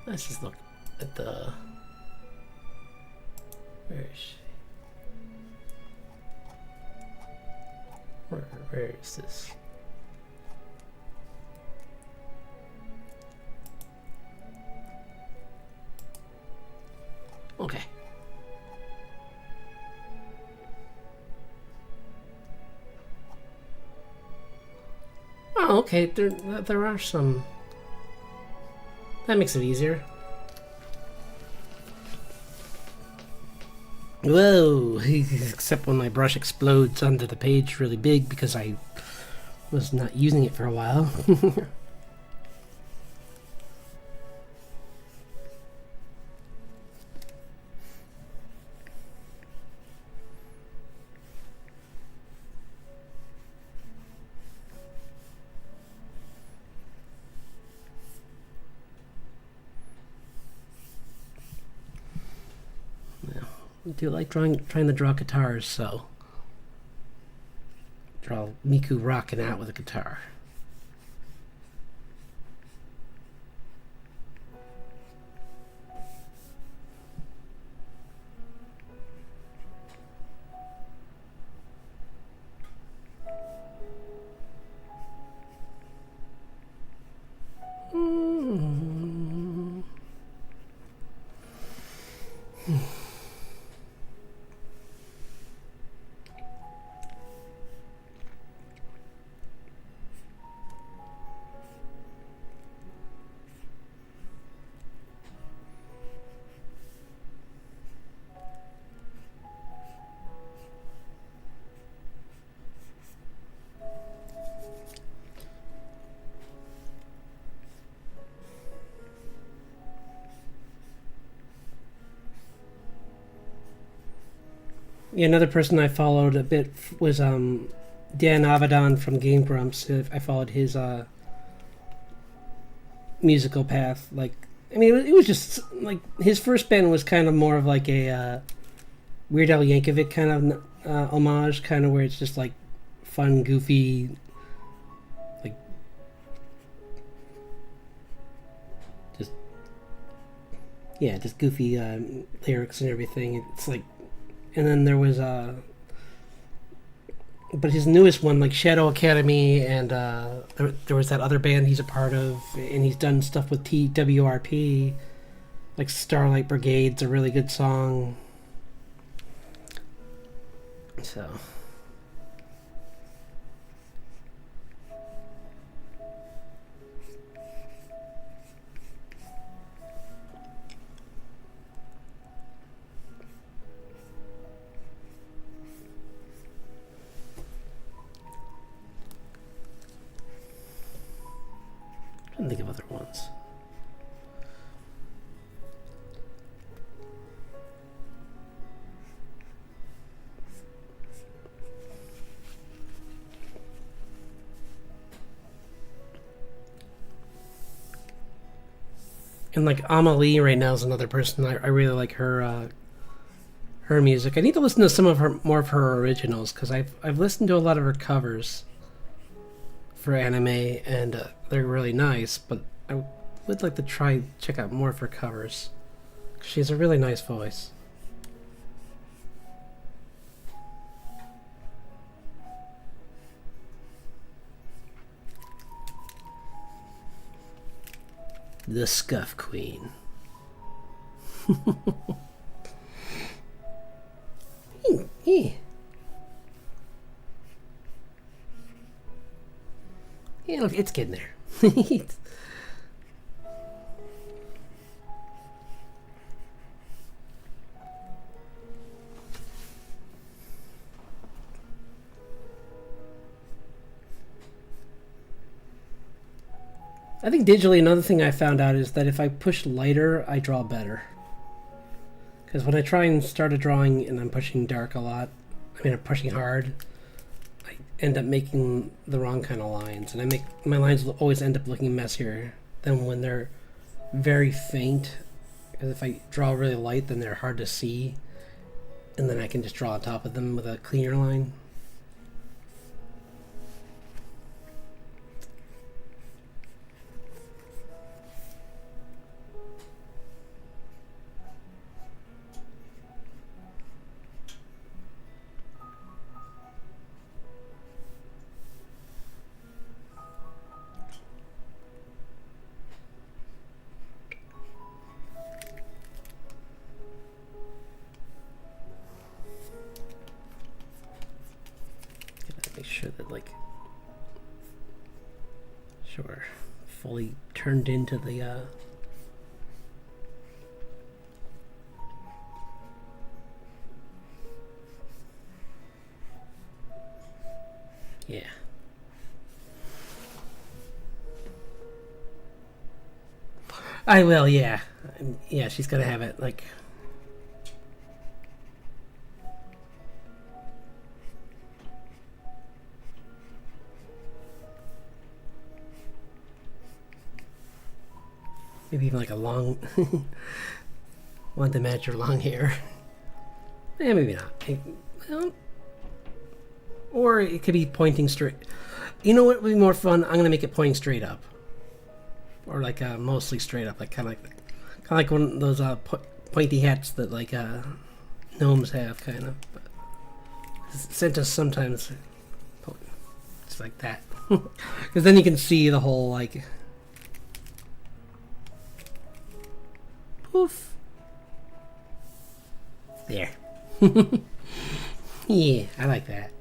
Let's just look at the Where is she? Where is this? Okay. Oh, okay. There are some. That makes it easier. Whoa! Except when my brush explodes onto the page really big because I was not using it for a while. I do like trying to draw guitars, so draw Miku rocking out with a guitar. Yeah, another person I followed a bit was Dan Avedon from Game Grumps. I followed his musical path. Like, I mean, it was just like his first band was kind of more of like a Weird Al Yankovic kind of homage, kind of where it's just like fun, goofy, like just just goofy lyrics and everything. It's like, and then there was but his newest one, like Shadow Academy, and there was that other band he's a part of, and he's done stuff with TWRP, like Starlight Brigade's a really good song. So. I think of other ones. And like Amelie right now is another person I really like her music. I need to listen to some of her more of her originals because I've listened to a lot of her covers for anime, and they're really nice, but I would like to check out more of her covers. She has a really nice voice. The Scuff Queen. Yeah, look, it's getting there. I think digitally, another thing I found out is that if I push lighter, I draw better. Because when I try and start a drawing and I'm pushing dark a lot, I'm pushing hard, I end up making the wrong kind of lines. And my lines always end up looking messier than when they're very faint. Because if I draw really light, then they're hard to see. And then I can just draw on top of them with a cleaner line. sure that like, sure, fully turned into the yeah. I will, yeah. Yeah, she's gonna have it like. Maybe even like a long. Want to match her long hair. Yeah, maybe not. Well, or it could be pointing straight. You know what would be more fun? I'm gonna make it pointing straight up, or like mostly straight up, like kind of like one of those pointy hats that like gnomes have, kind of. But Santa's sometimes it's like that, because then you can see the whole like poof. There. Yeah, I like that.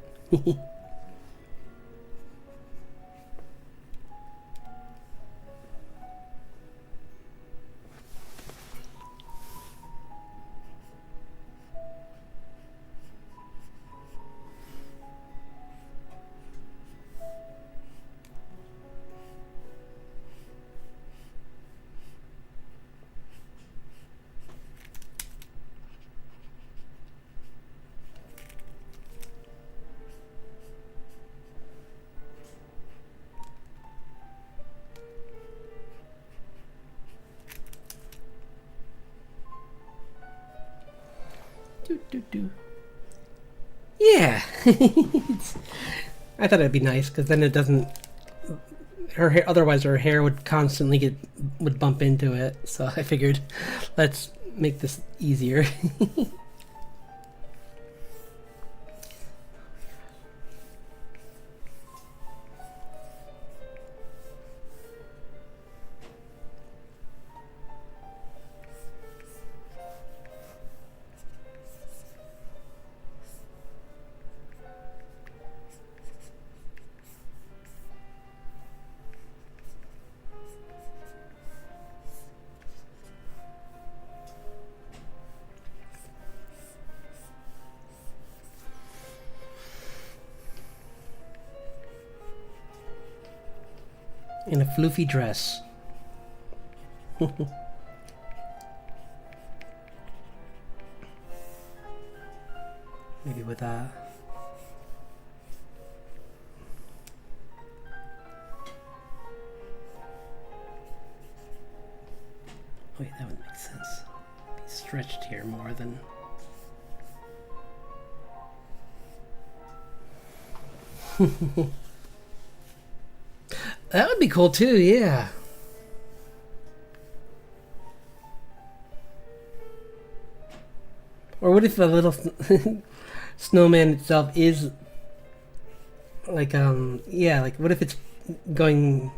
Do. Yeah. I thought it'd be nice because then it doesn't. Her hair, otherwise her hair would constantly would bump into it. So I figured, let's make this easier. In a floofy dress. Maybe with a. Wait, that would make sense. Be stretched here more than. That would be cool too, yeah. Or what if the little snowman itself is like yeah, like what if it's going,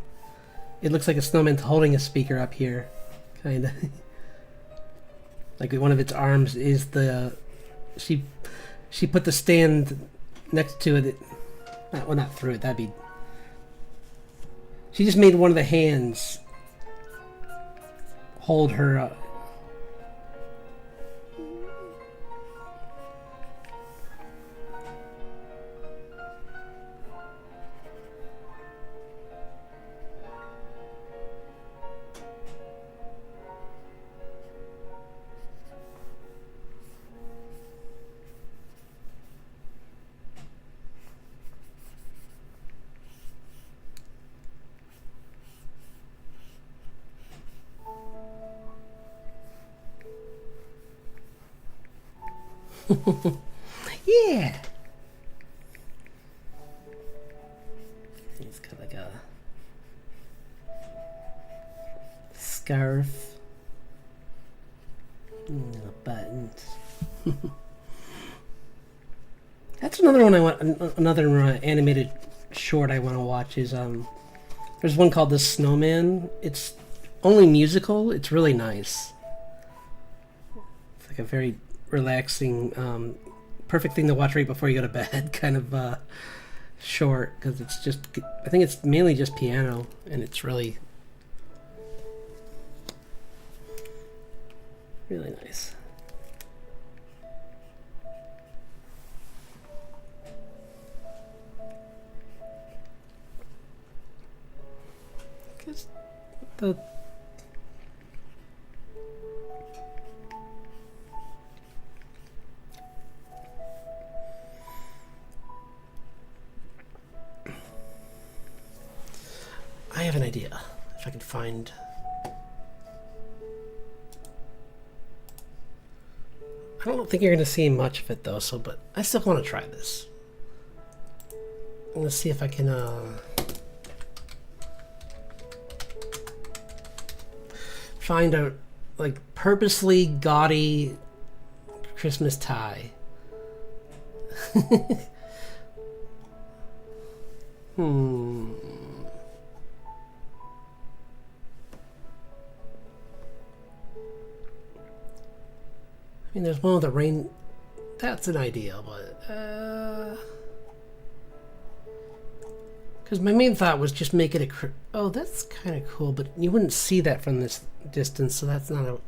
it looks like a snowman's holding a speaker up here, kind of. Like one of its arms is the she put the stand next to it. Well, not through it, that'd be. She just made one of the hands hold her. Yeah. It's got like a scarf. Little buttons. That's another one I want. Another animated short I want to watch is there's one called The Snowman. It's only musical. It's really nice. It's like a very relaxing, perfect thing to watch right before you go to bed kind of short because it's just, I think it's mainly just piano, and it's really, really nice. Because the I have an idea. If I can find... I don't think you're going to see much of it though, so, but I still want to try this. I'm going to see if I can find a like purposely gaudy Christmas tie. I mean, there's one with the rain. That's an idea, but because my main thought was just make it a. Oh, that's kind of cool, but you wouldn't see that from this distance, so that's not a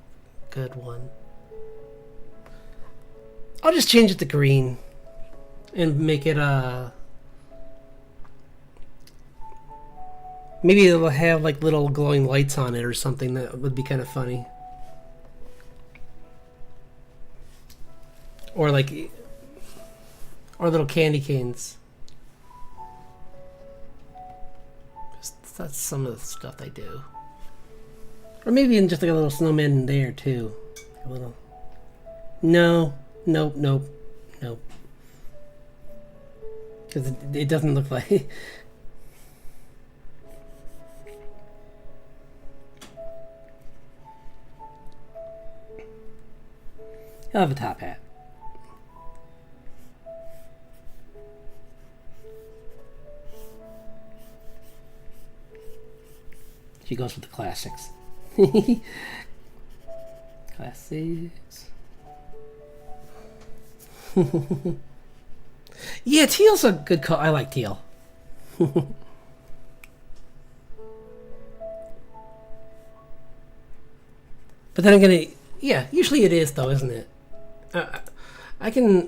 good one. I'll just change it to green and make it maybe it'll have like little glowing lights on it or something. That would be kind of funny. Or like, or little candy canes. That's some of the stuff they do. Or maybe even just like a little snowman in there too. A little. No, nope, nope, nope. Because it doesn't look like. He'll have a top hat. She goes with the classics. Classics. Yeah, teal's a good color. I like teal. But then again, yeah, usually it is though, isn't it?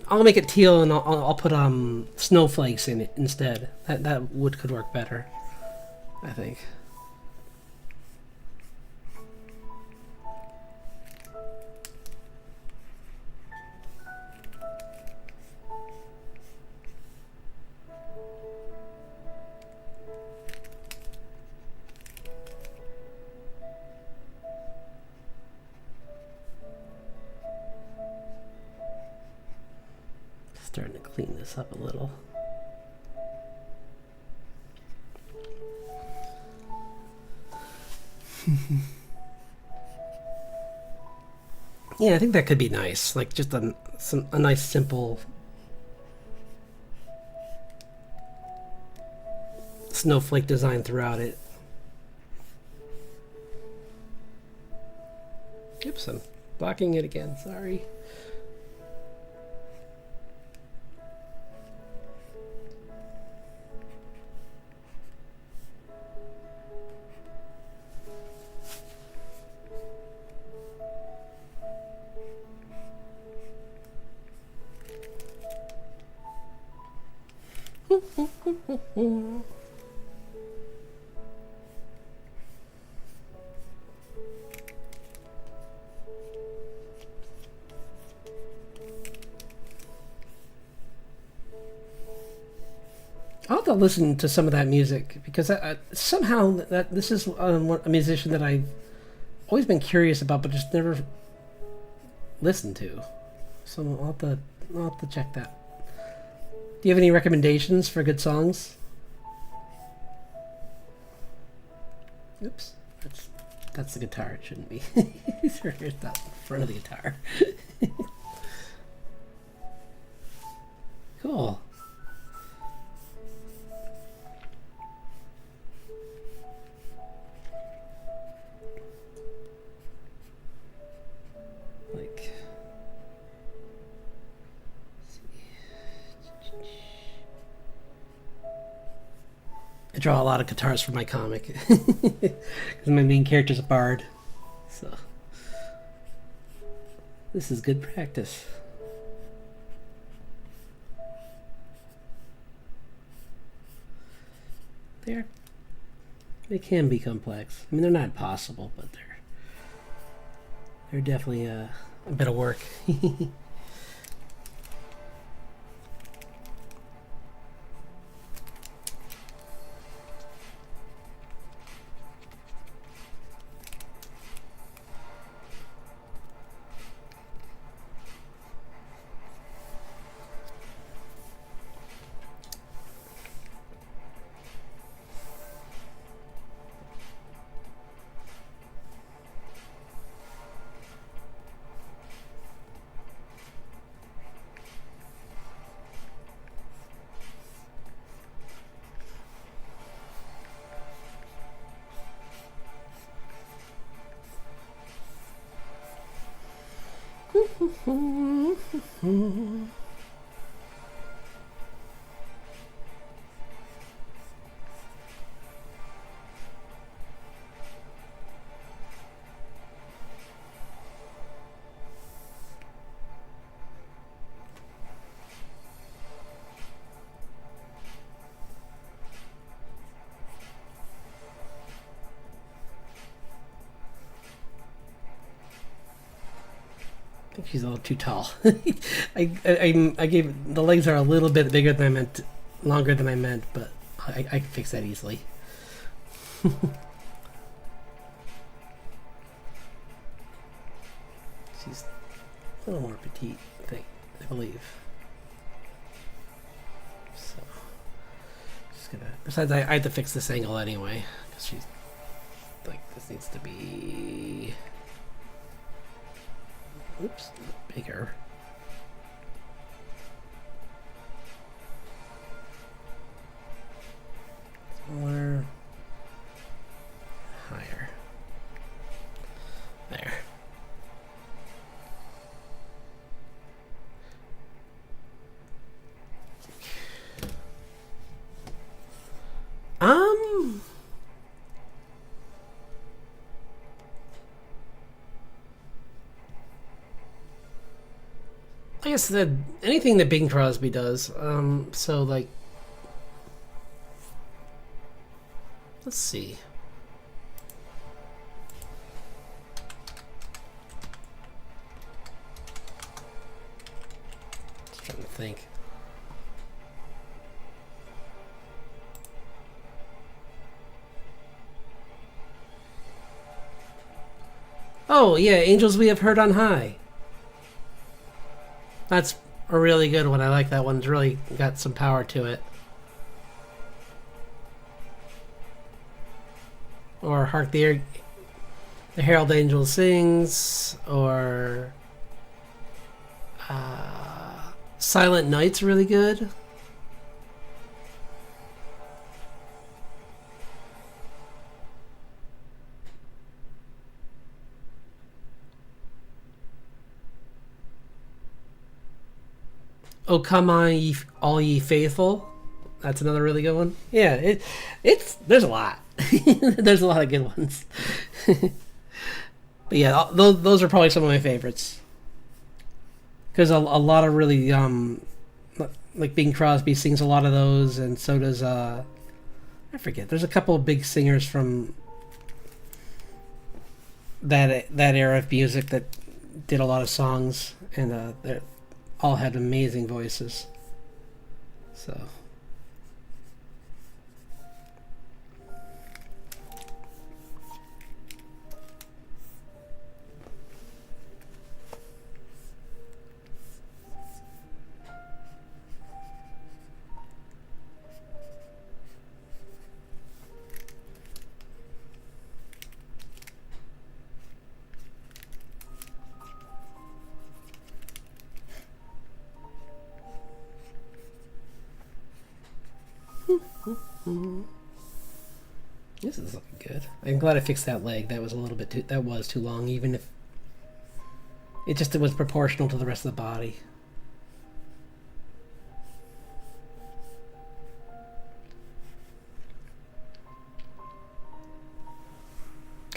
I'll make it teal and I'll put snowflakes in it instead. That wood could work better, I think. Starting to clean this up a little. Yeah, I think that could be nice. Like just a nice simple snowflake design throughout it. Oops, I'm blocking it again. Sorry. I'll have to listen to some of that music because somehow this is a musician that I've always been curious about, but just never listened to. So I'll have to check that. Do you have any recommendations for good songs? Oops, that's the guitar. It shouldn't be. Here's the front of the guitar. Cool. Like, let's see. I draw a lot of guitars for my comic because my main character's a bard. So this is good practice. They can be complex. I mean, they're not impossible, but they're definitely a bit of work. I think she's a little too tall. I gave the legs are a little bit bigger than I meant, longer than I meant, but I can fix that easily. She's a little more petite, I believe. So, just gonna. Besides, I had to fix this angle anyway because she's like this needs to be. Oops, bigger. Smaller. Higher. There. I guess that anything that Bing Crosby does. So like, let's see. Just trying to think. Oh yeah, Angels We Have Heard on High. That's a really good one. I like that one. It's really got some power to it. Or Hark the Herald Angel Sings, or Silent Night's really good. Oh, Come On, All Ye Faithful. That's another really good one. Yeah, there's a lot. There's a lot of good ones. But yeah, those are probably some of my favorites. Because a lot of really, like Bing Crosby sings a lot of those, and so does, I forget. There's a couple of big singers from that era of music that did a lot of songs, and they all had amazing voices. So. This is looking good. I'm glad I fixed that leg. That was a little bit too long, even if it was proportional to the rest of the body.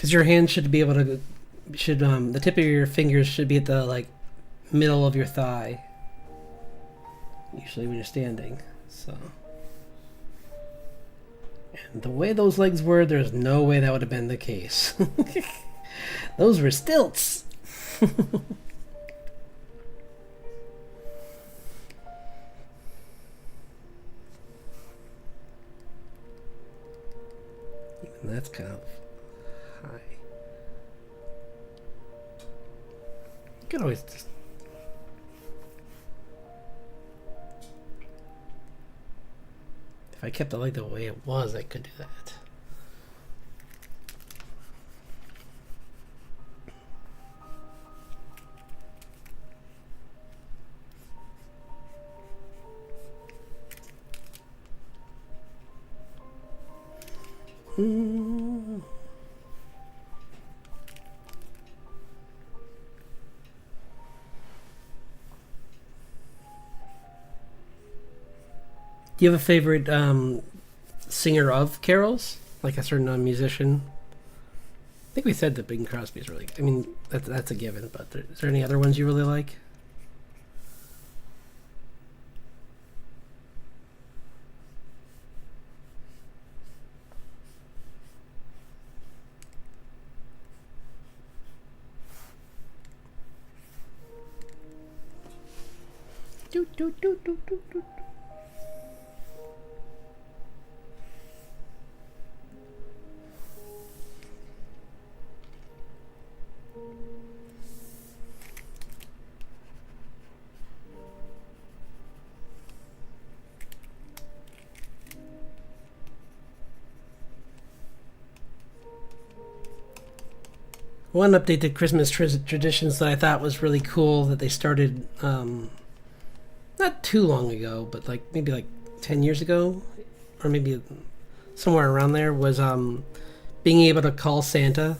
because your hand should be able to should the tip of your fingers should be at the like middle of your thigh. Usually when you're standing, so. And the way those legs were, there's no way that would have been the case. Those were stilts. Even that's kind of high. You could always just. If I kept it like the way it was, I could do that. Do you have a favorite singer of carols? Like a certain musician? I think we said that Bing Crosby is really. I mean, that's a given. But is there any other ones you really like? Do, do, do, do, do, do. One update to Christmas traditions that I thought was really cool that they started not too long ago, but like maybe like 10 years ago, or maybe somewhere around there, was being able to call Santa.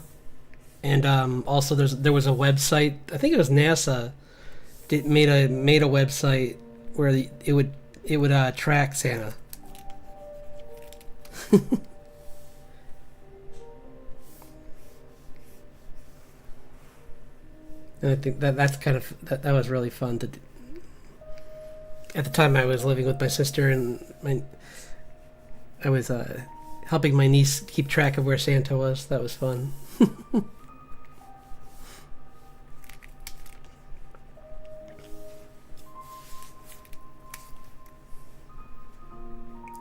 And also there was a website, I think it was NASA, made a website where it would track Santa. And I think that's kind of that was really fun to do. At the time I was living with my sister, and I was helping my niece keep track of where Santa was. That was fun.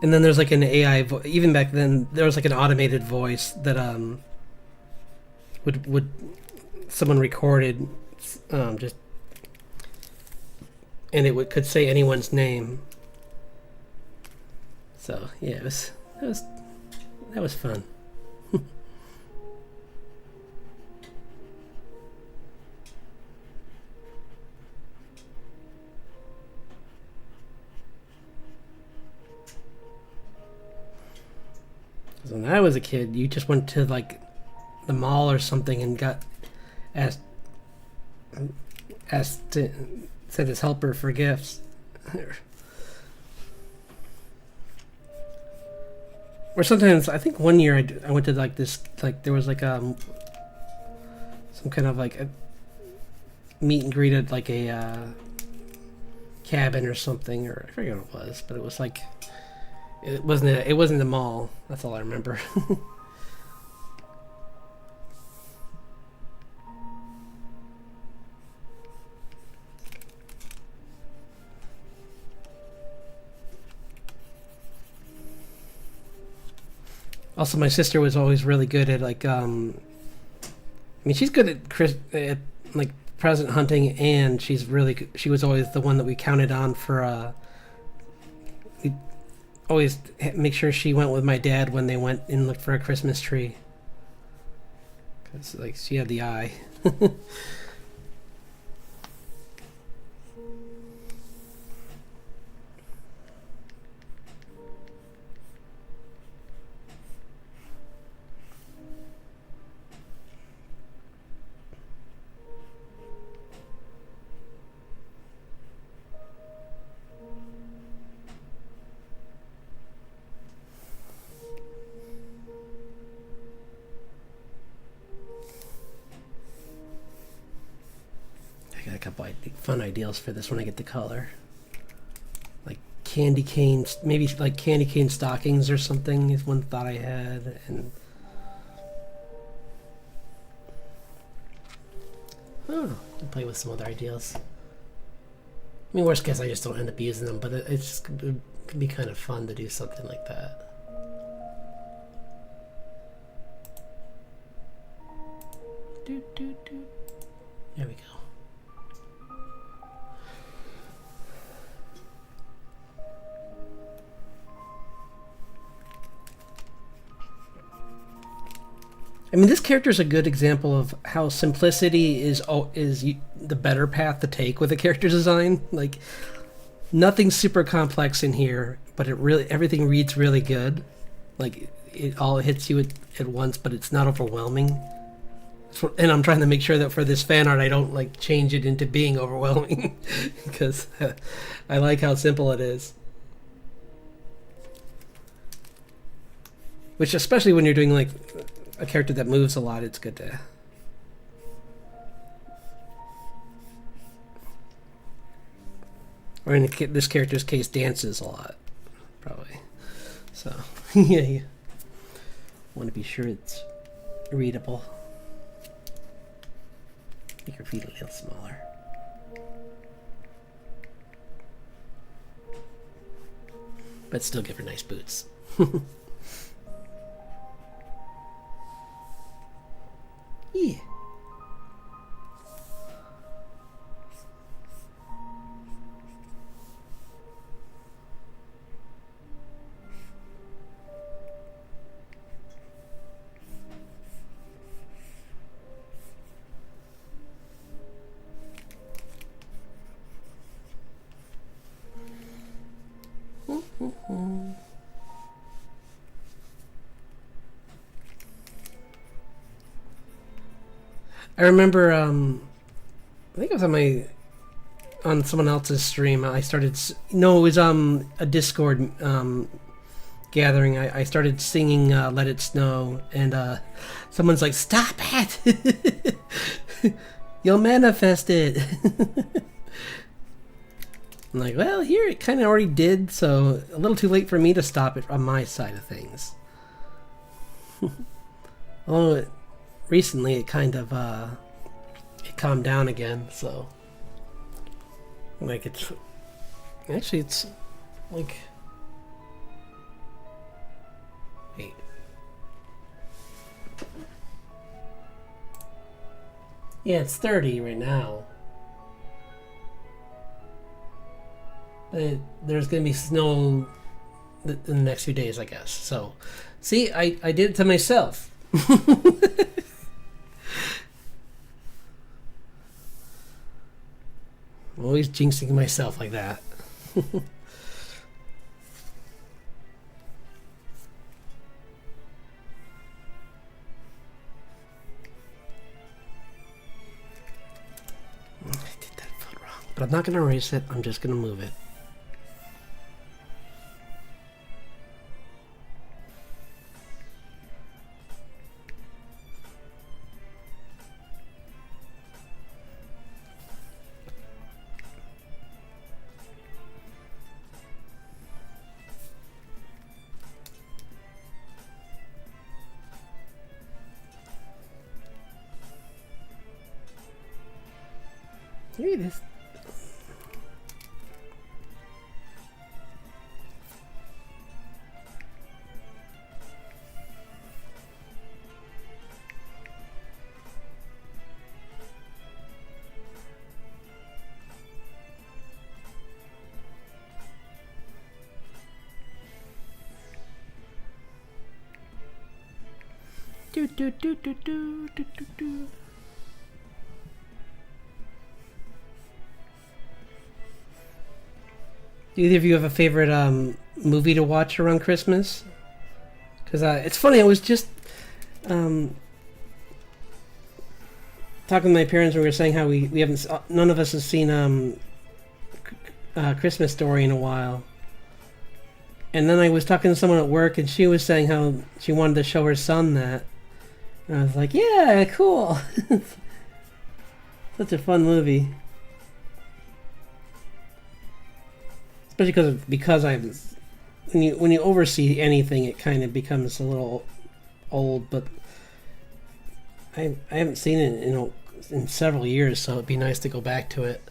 And then there's like an AI even back then there was like an automated voice that would someone recorded just, and it could say anyone's name. So yeah, that was fun. When I was a kid, you just went to like the mall or something and got asked to send his helper for gifts. Or sometimes, I think one year I went to like this, like there was like some kind of like a meet and greet at like a cabin or something, or I forget what it was, but it was like it wasn't the mall. That's all I remember. Also, my sister was always really good at like I mean, she's good at like present hunting, and she was always the one that we counted on for we always make sure she went with my dad when they went and looked for a Christmas tree, because like she had the eye. a couple fun ideas for this when I get the color. Like candy canes, maybe like candy cane stockings or something is one thought I had. And I'll play with some other ideas. I mean, worst case, I just don't end up using them, but it can be kind of fun to do something like that. There we go. I mean, this character is a good example of how simplicity is the better path to take with a character design. Like, nothing super complex in here, but everything reads really good. Like, it all hits you at once, but it's not overwhelming. And I'm trying to make sure that for this fan art, I don't like change it into being overwhelming because I like how simple it is. Which, especially when you're doing like a character that moves a lot, it's good to. Or in this character's case, dances a lot, probably. So, yeah, you want to be sure it's readable. Make your feet a little smaller. But still give her nice boots. Yeah. I remember, I think it was on someone else's stream. I started, no, it was a Discord gathering. I started singing "Let It Snow," and someone's like, "Stop it! You'll manifest it." I'm like, well, here it kind of already did, so a little too late for me to stop it on my side of things. Although recently it kind of it calmed down again, so like it's like, wait, yeah, it's 30 right now. There's gonna be snow in the next few days, I guess. So, see, I did it to myself. I'm always jinxing myself like that. I did that foot wrong, but I'm not gonna erase it. I'm just gonna move it. Look at this. Do do do do do do do do. Do either of you have a favorite movie to watch around Christmas? Because it's funny, I was just talking to my parents and we were saying how we haven't, none of us has seen Christmas Story in a while. And then I was talking to someone at work and she was saying how she wanted to show her son that. And I was like, yeah, cool. Such a fun movie. especially because I'm when you oversee anything, it kind of becomes a little old. But I haven't seen it in several years, so it'd be nice to go back to it.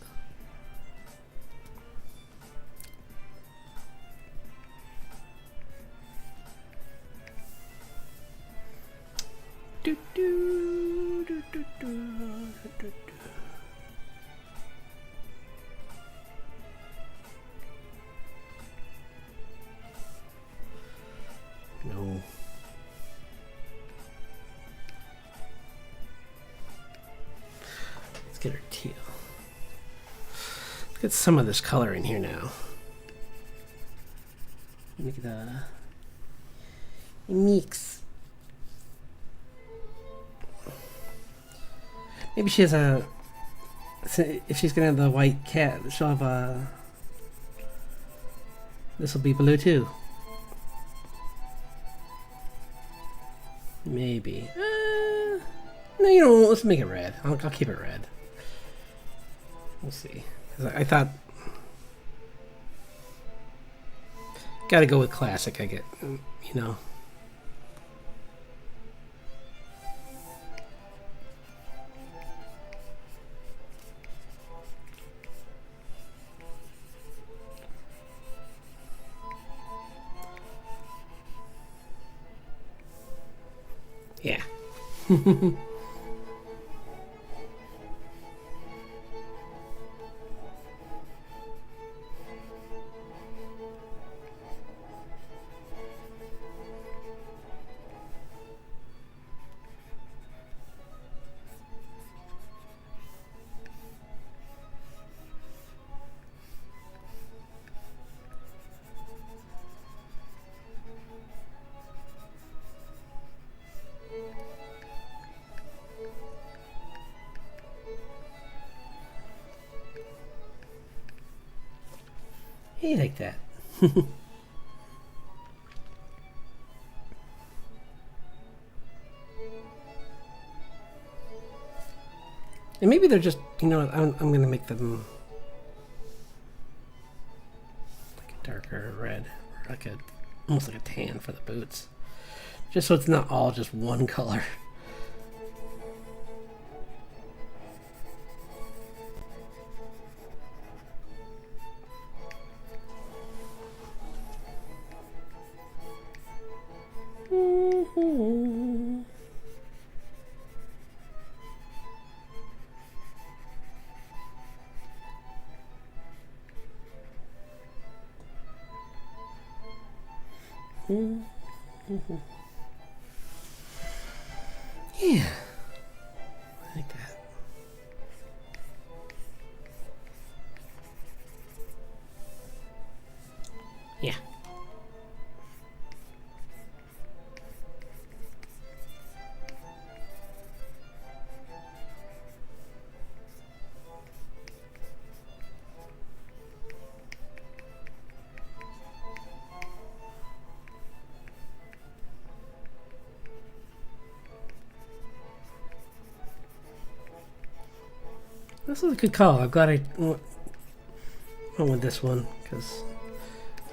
No. Let's get her teal. Let's get some of this color in here now. Make it a mix. Maybe she has a. If she's gonna have the white cat, she'll have a. This will be blue too. Maybe. No, you know, let's make it red. I'll keep it red. We'll see. 'Cause I thought. Gotta go with classic, I get. You know. Yeah. Hey, like that. And maybe they're just, you know, I'm going to make them like a darker red, or like almost like a tan for the boots. Just so it's not all just one color. Yeah, I like that. Yeah. This is a good call. I'm glad I went with this one, because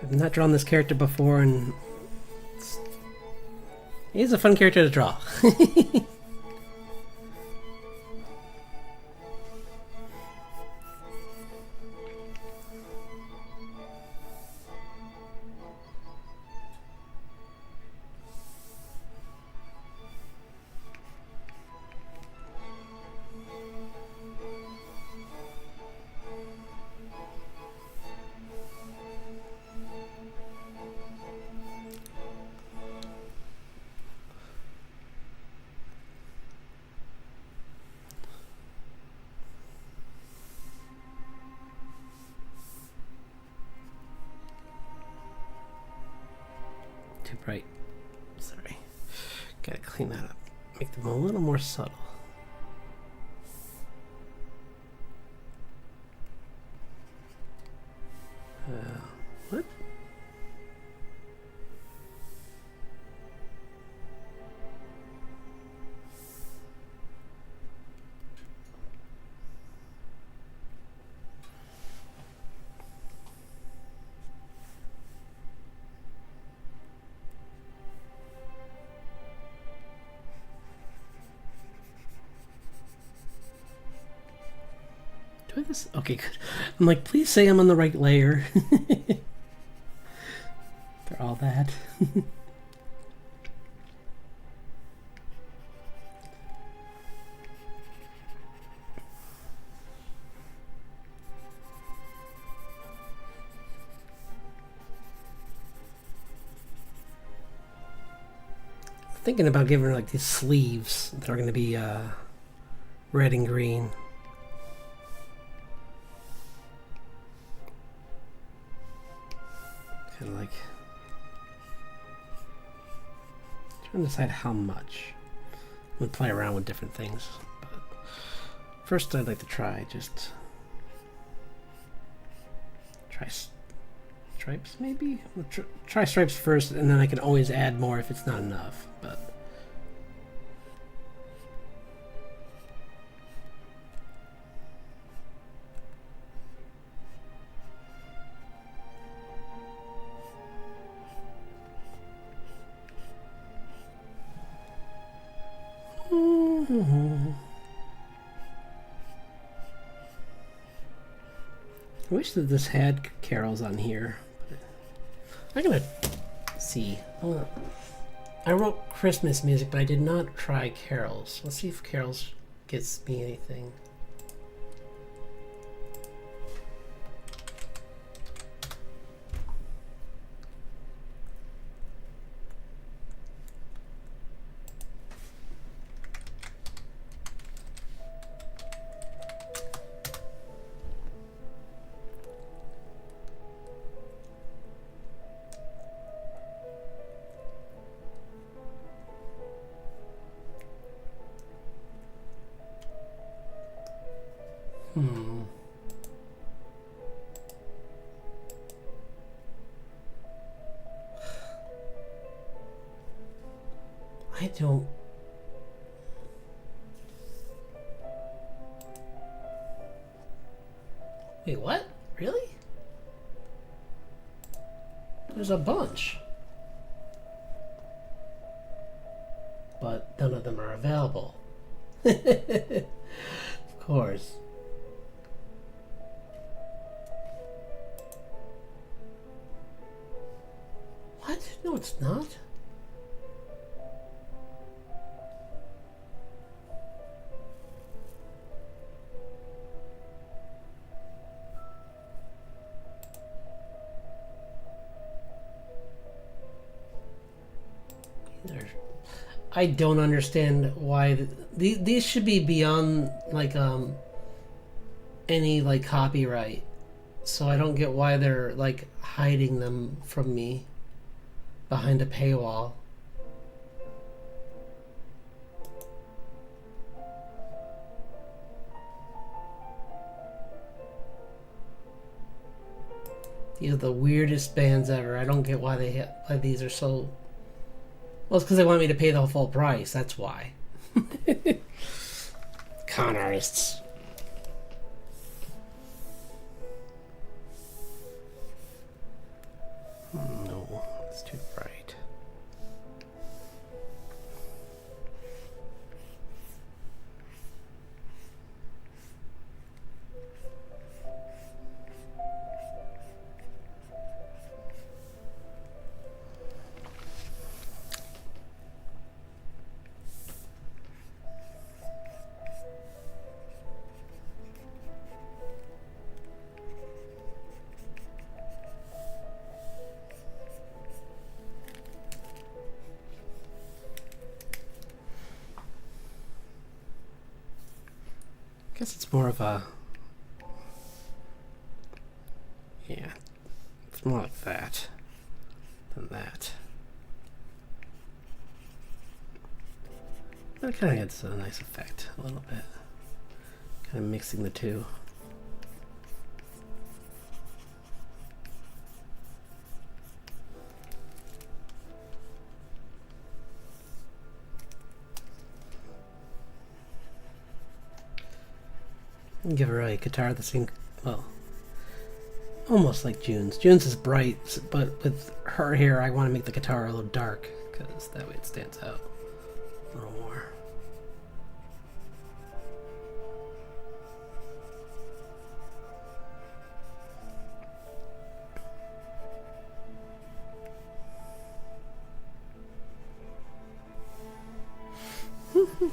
I've not drawn this character before, and he's a fun character to draw. Too bright. Sorry. Gotta clean that up. Make them a little more subtle. What? this? Okay, good. I'm like, please say I'm on the right layer. For all that. Thinking about giving her like these sleeves that are going to be red and green. Kind of like trying to decide how much. We'll play around with different things. But first, I'd like to try stripes maybe? We'll try stripes first, and then I can always add more if it's not enough. But I wish that this had carols on here. I'm gonna see. I wrote Christmas music, but I did not try carols. Let's see if carols gets me anything. I don't. Wait, what? Really? There's a bunch. But none of them are available. Of course. What? No, it's not. I don't understand why these should be beyond like any like copyright, so I don't get why they're like hiding them from me behind a paywall. These are the weirdest bands ever. I don't get why why these are so. Well, it's because they want me to pay the full price. That's why. Con artists. No, it's too bright. I guess it's more of a, yeah, it's more like that than that. But it kind of gets a nice effect a little bit, kind of mixing the two. Give her a guitar the same, well, almost like June's. June's is bright, but with her hair, I want to make the guitar a little dark, because that way it stands out a little more. Oops.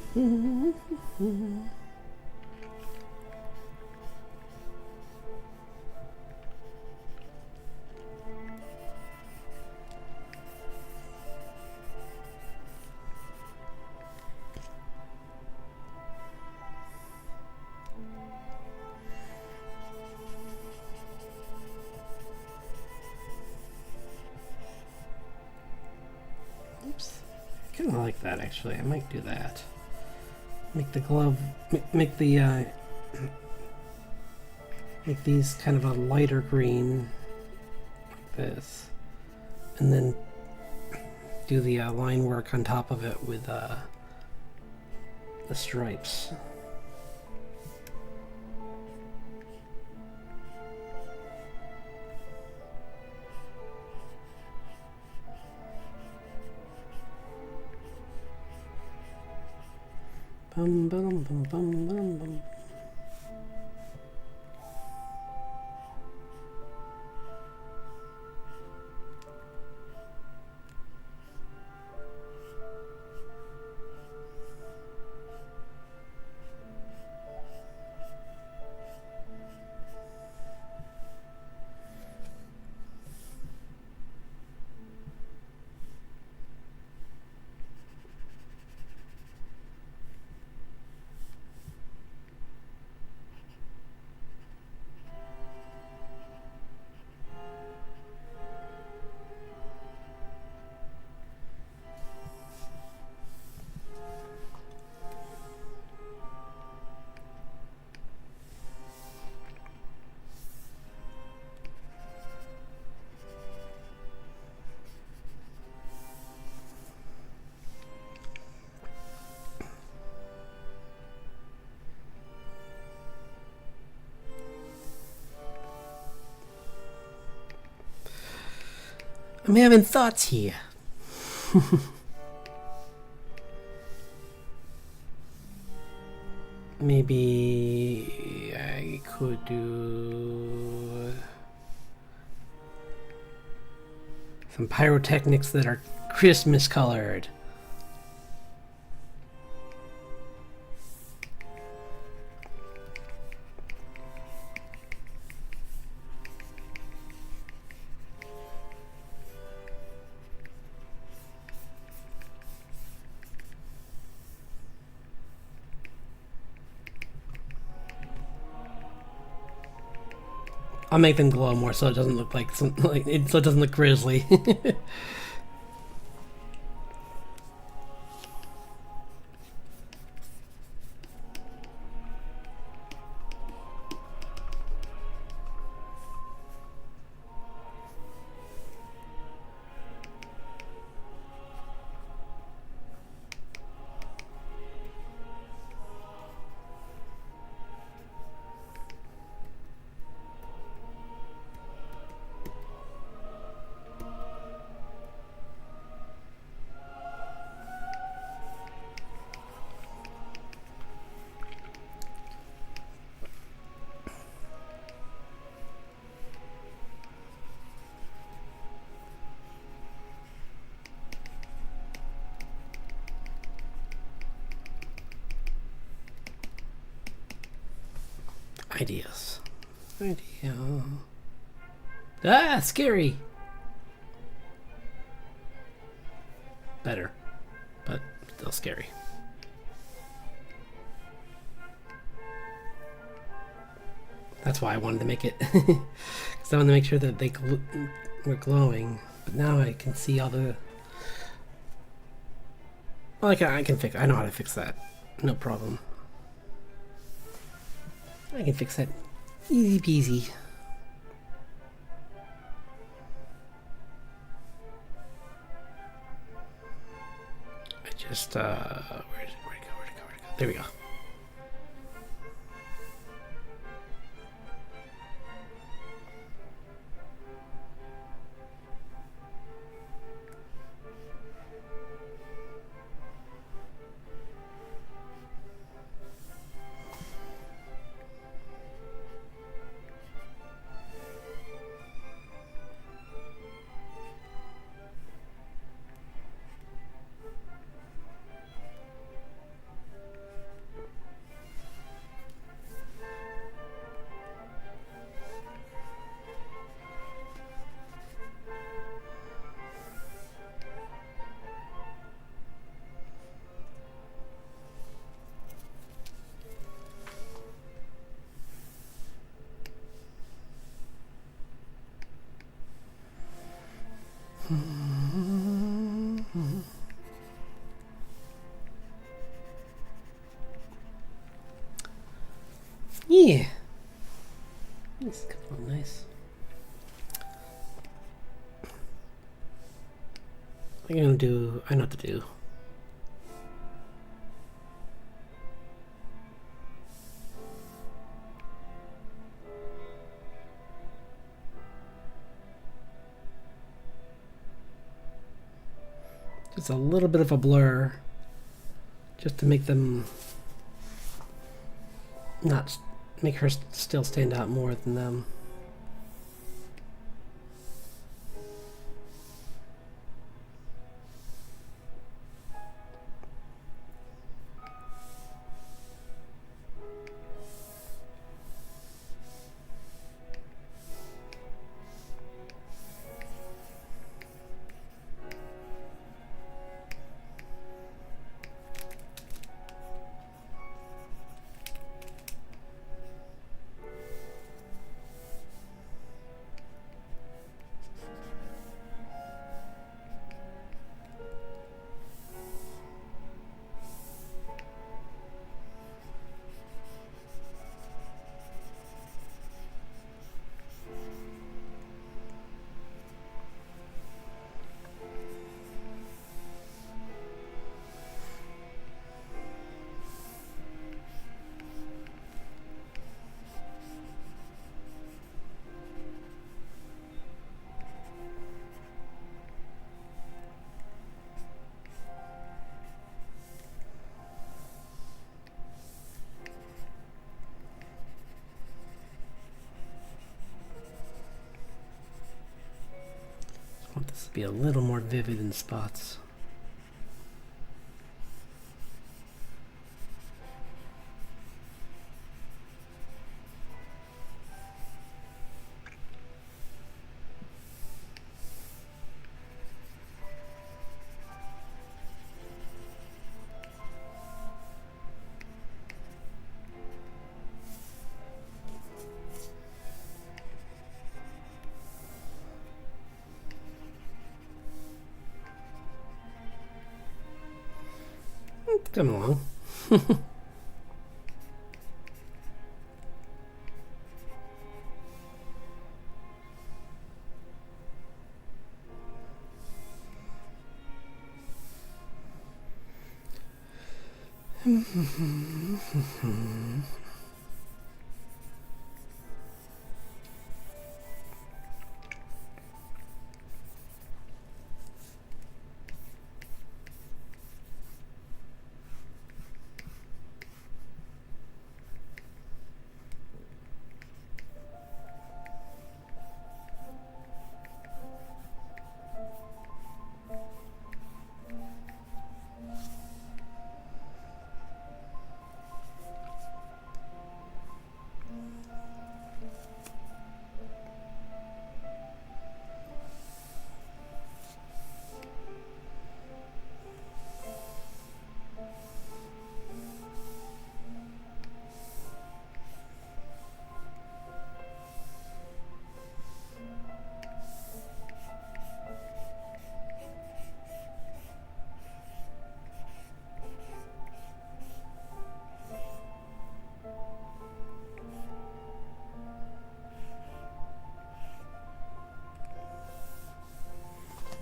I kind of like that actually. I might do that. Make the glove, make the make these kind of a lighter green, like this, and then do the line work on top of it with the stripes. Bum, bum, bum, bum, bum, bum. I'm having thoughts here. Maybe I could do some pyrotechnics that are Christmas colored. I'll make them glow more so it doesn't look like so it doesn't look grisly. Ideas. Idea. Ah, scary. Better, but still scary. That's why I wanted to make it, because I wanted to make sure that they were glowing. But now I can see all the. Well, I can fix. I know how to fix that. No problem. I can fix that easy peasy. I just where'd it go? There we go. me! This is coming along nice. What am I gonna do? I know what to do. Just a little bit of a blur, just to make them not make her still stand out more than them. I want this to be a little more vivid in spots. It's coming along.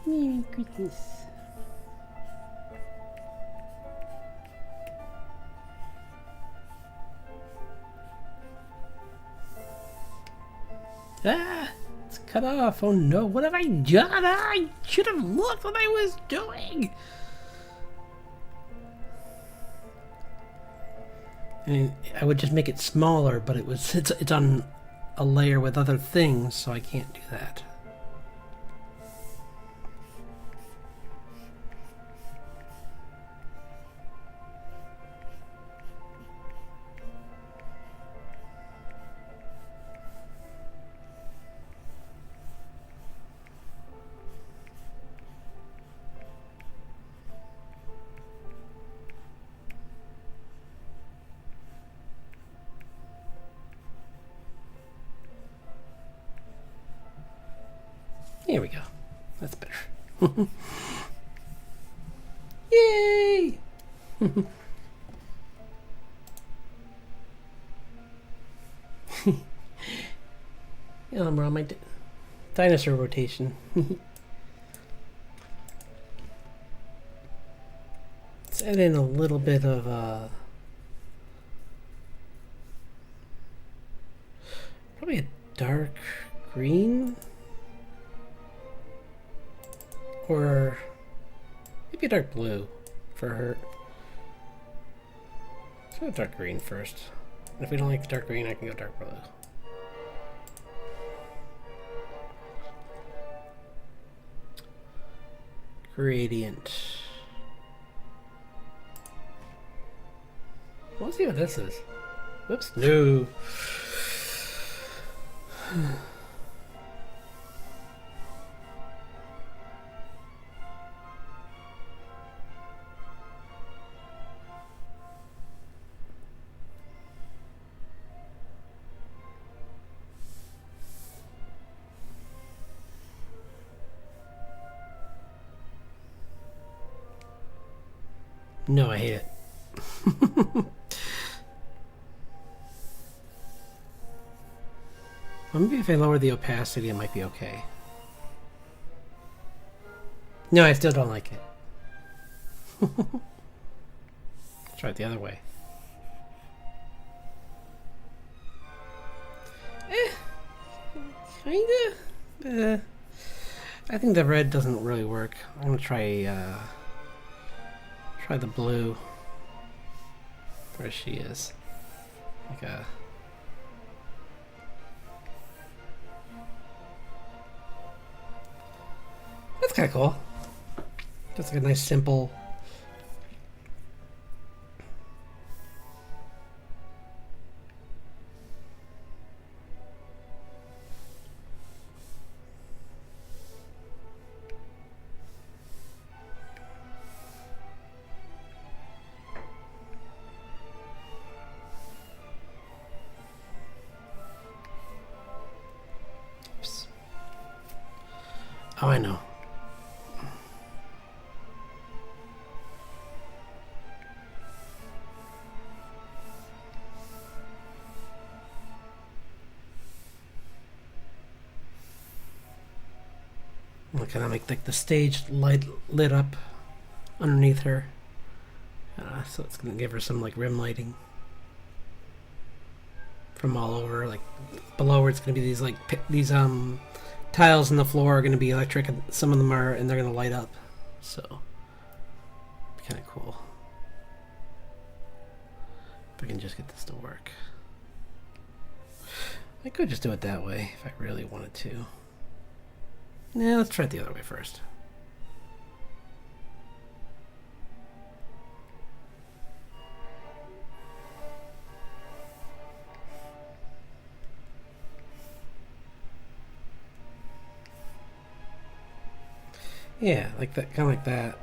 Merry Christmas. Ah! It's cut off. Oh no, what have I done? I should have looked what I was doing. I mean, I would just make it smaller, but it's on a layer with other things, so I can't do that. Here we go. That's better. Yay! Yeah, I'm on my dinosaur rotation. Let's add in a little bit of probably a dark green, or maybe a dark blue for her. Let's go dark green first. And if we don't like the dark green, I can go dark blue. Gradient. Let's see what this is. Whoops. No. No, I hate it. Well, maybe if I lower the opacity, it might be okay. No, I still don't like it. Try it the other way. Kinda. I think the red doesn't really work. I'm gonna try the blue. Where she is. Like a... That's kind of cool. Just like a nice simple... Oops. Oh, I know. I'll kind of make like the stage light lit up underneath her, so it's gonna give her some like rim lighting from all over. Like below her, it's gonna be these like these tiles in the floor are gonna be electric, and some of them are, and they're gonna light up. So kind of cool. If I can just get this to work, I could just do it that way if I really wanted to. Nah, let's try it the other way first. Yeah, like that, kind of like that.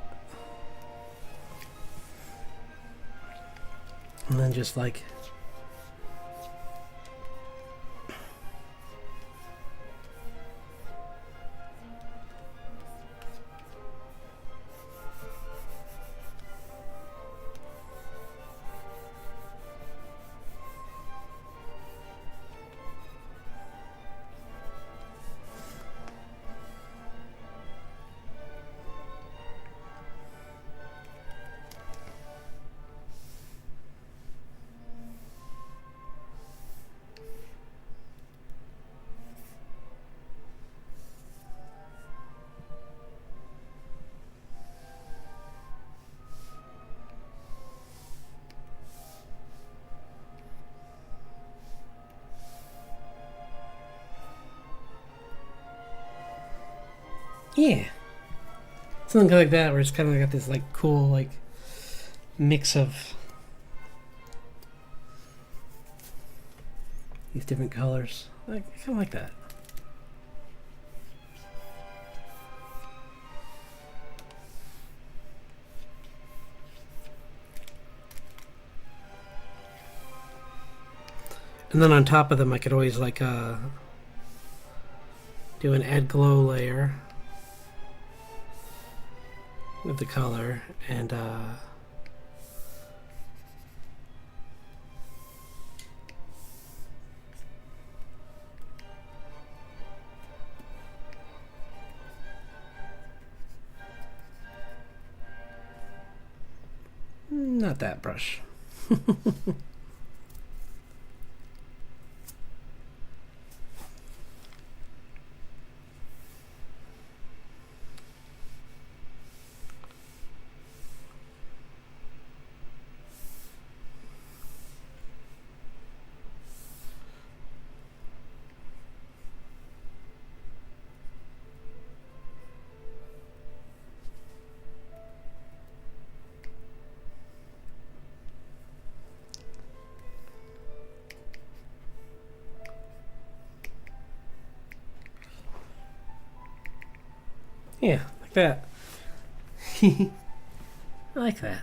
And then just like... Yeah. Something like that, where it's kind of got this like cool like mix of these different colors. Like, I kind of like that. And then on top of them, I could always like do an add glow layer with the color, and Not that brush. Yeah, like that. I like that.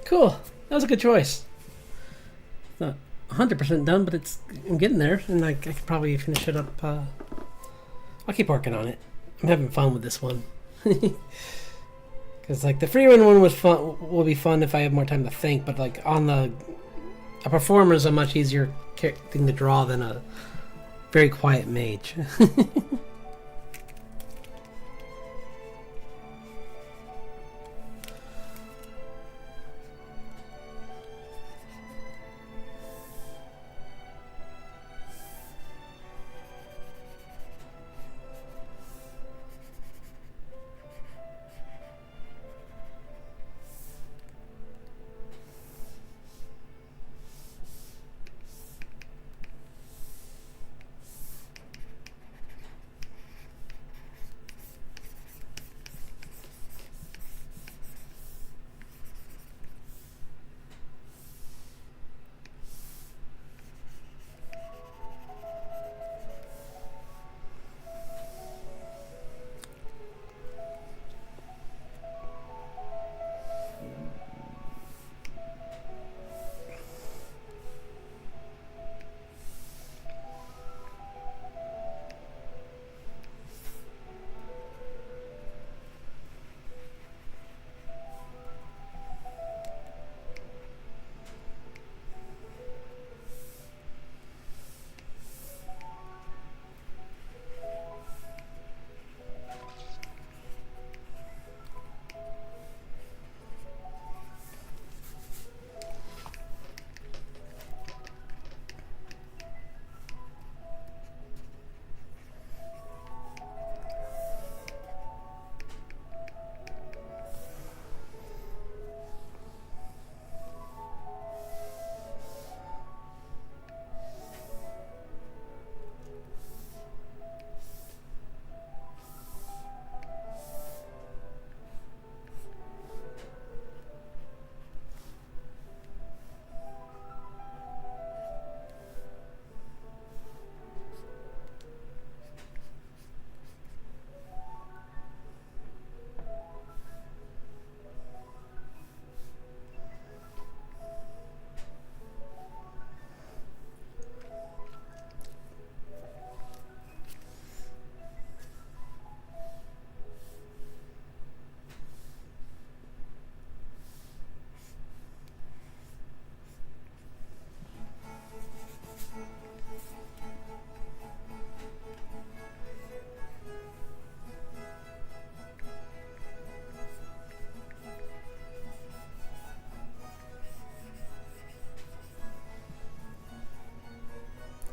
Cool. That was a good choice. It's not 100% done, but I'm getting there, and I could probably finish it up. I'll keep working on it. I'm having fun with this one. Because like the free run one was fun. Will be fun if I have more time to think. But like on a performer is a much easier thing to draw than a very quiet mage.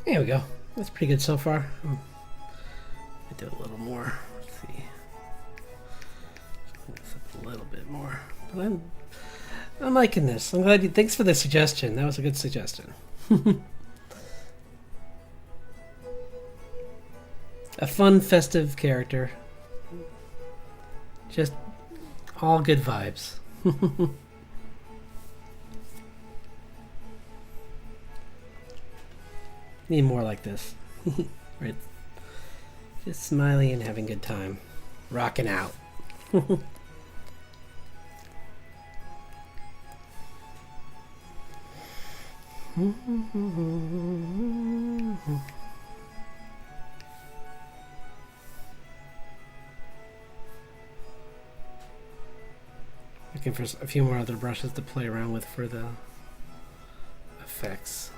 There we go. That's pretty good so far. I do a little more. Let's see. This up a little bit more. But I'm liking this. I'm glad you. Thanks for the suggestion. That was a good suggestion. a fun, festive character. Just all good vibes. Need more like this. Right. Just smiling and having a good time. Rocking out. Looking for a few more other brushes to play around with for the effects.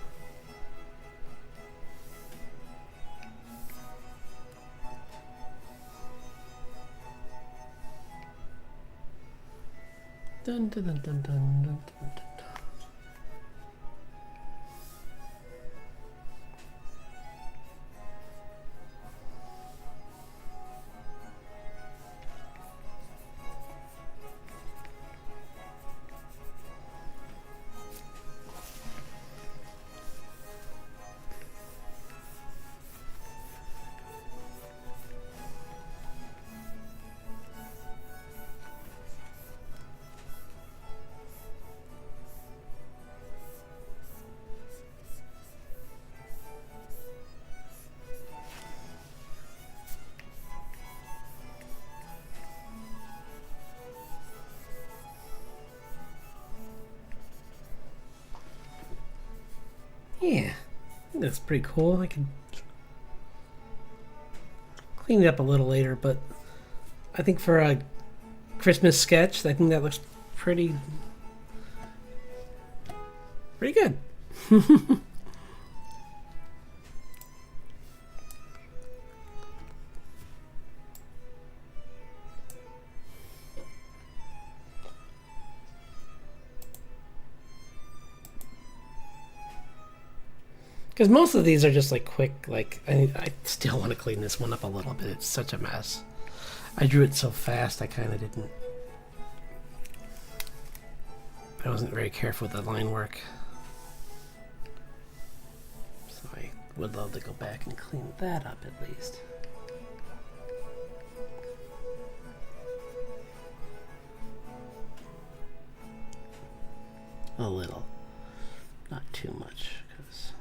Dun, dun, dun, dun, dun, dun, dun, dun. Yeah, that's pretty cool. I can clean it up a little later, but I think for a Christmas sketch, I think that looks pretty good. Because most of these are just like quick, like I still want to clean this one up a little bit. It's such a mess. I drew it so fast I kind of didn't. I wasn't very careful with the line work. So I would love to go back and clean that up at least. A little. Not too much, because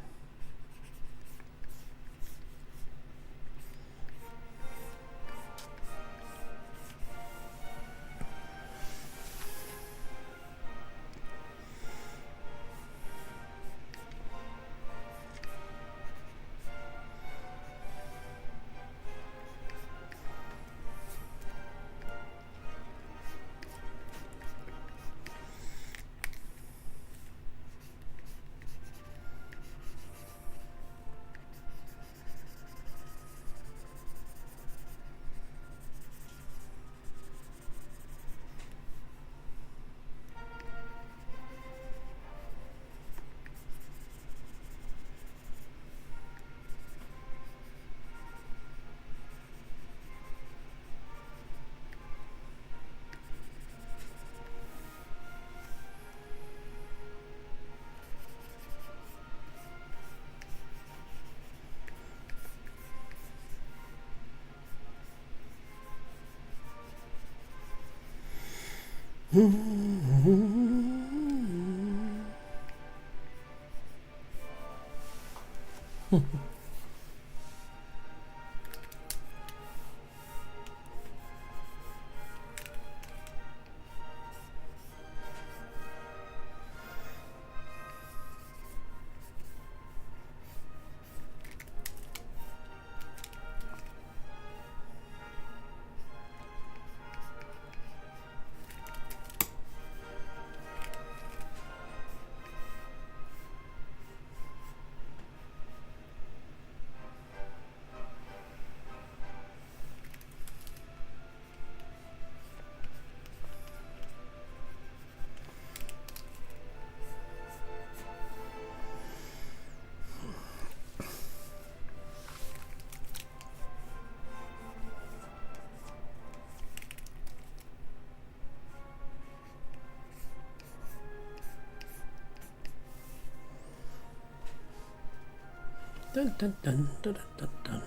dun dun dun dun dun dun.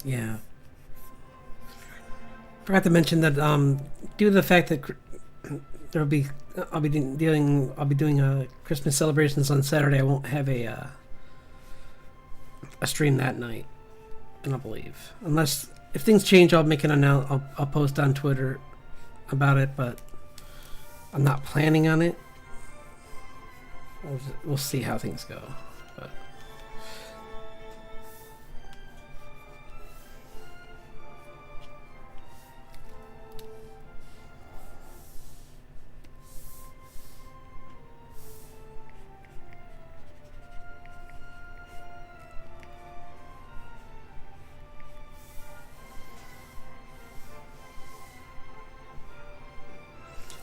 Yeah. Forgot to mention that due to the fact that there'll be I'll be doing Christmas celebrations on Saturday. I won't have a stream that night. I don't believe, unless if things change, I'll make an announcement. I'll post on Twitter about it, but I'm not planning on it. We'll see how things go. But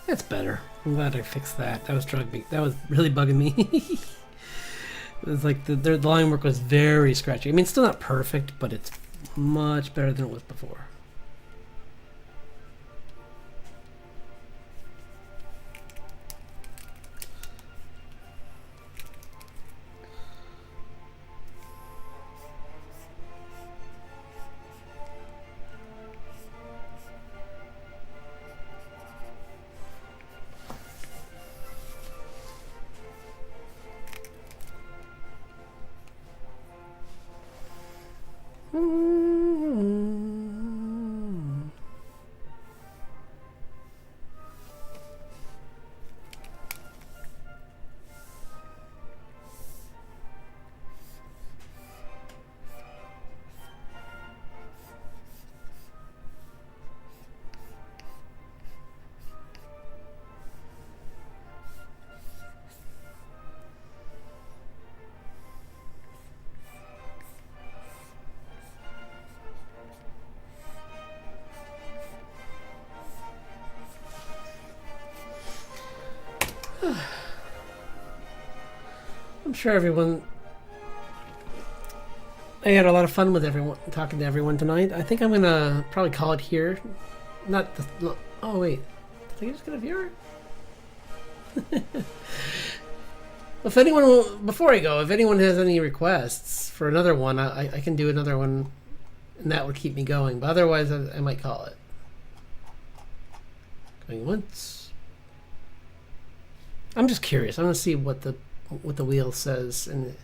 it's better. I'm glad I fixed that. That was really bugging me. It was like the line work was very scratchy. I mean, it's still not perfect, but it's much better than it was before. I'm sure everyone. I had a lot of fun with everyone, talking to everyone tonight. I think I'm gonna probably call it here. Not the. Oh wait, did I just get a viewer? If anyone, before I go, if anyone has any requests for another one, I can do another one, and that would keep me going. But otherwise, I might call it. Going once. I'm just curious. I want to see what the wheel says, and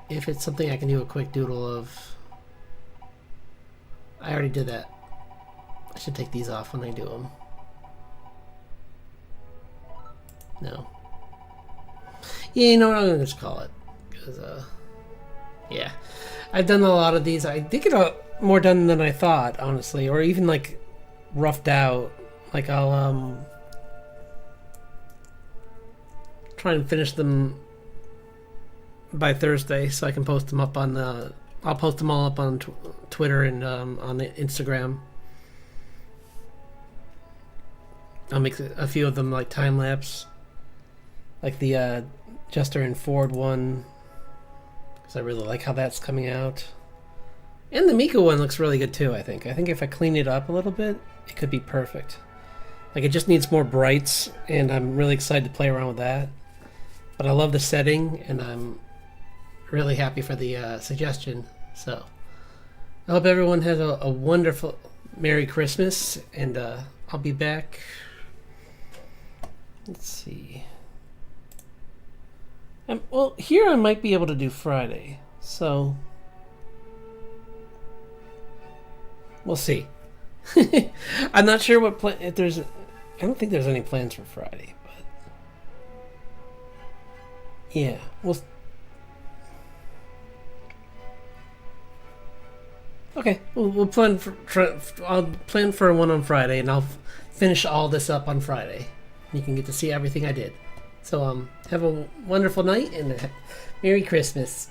if it's something I can do a quick doodle of. I already did that. I should take these off when I do them. No. Yeah, you know what? I'm gonna just call it, because yeah, I've done a lot of these. I think it's more done than I thought, honestly, or even like roughed out. Like I'll try and finish them by Thursday, so I can post them up on the. I'll post them all up on Twitter and on Instagram. I'll make a few of them like time lapse, like the Jester and Ford one, because I really like how that's coming out. And the Miko one looks really good too. I think if I clean it up a little bit, it could be perfect. Like it just needs more brights, and I'm really excited to play around with that. But I love the setting, and I'm really happy for the suggestion. So I hope everyone has a wonderful Merry Christmas, and I'll be back. Let's see. Well, here I might be able to do Friday, so we'll see. I'm not sure what if there's. I don't think there's any plans for Friday, but yeah, okay, we'll plan I'll plan for one on Friday, and I'll finish all this up on Friday. You can get to see everything I did. So have a wonderful night, and Merry Christmas.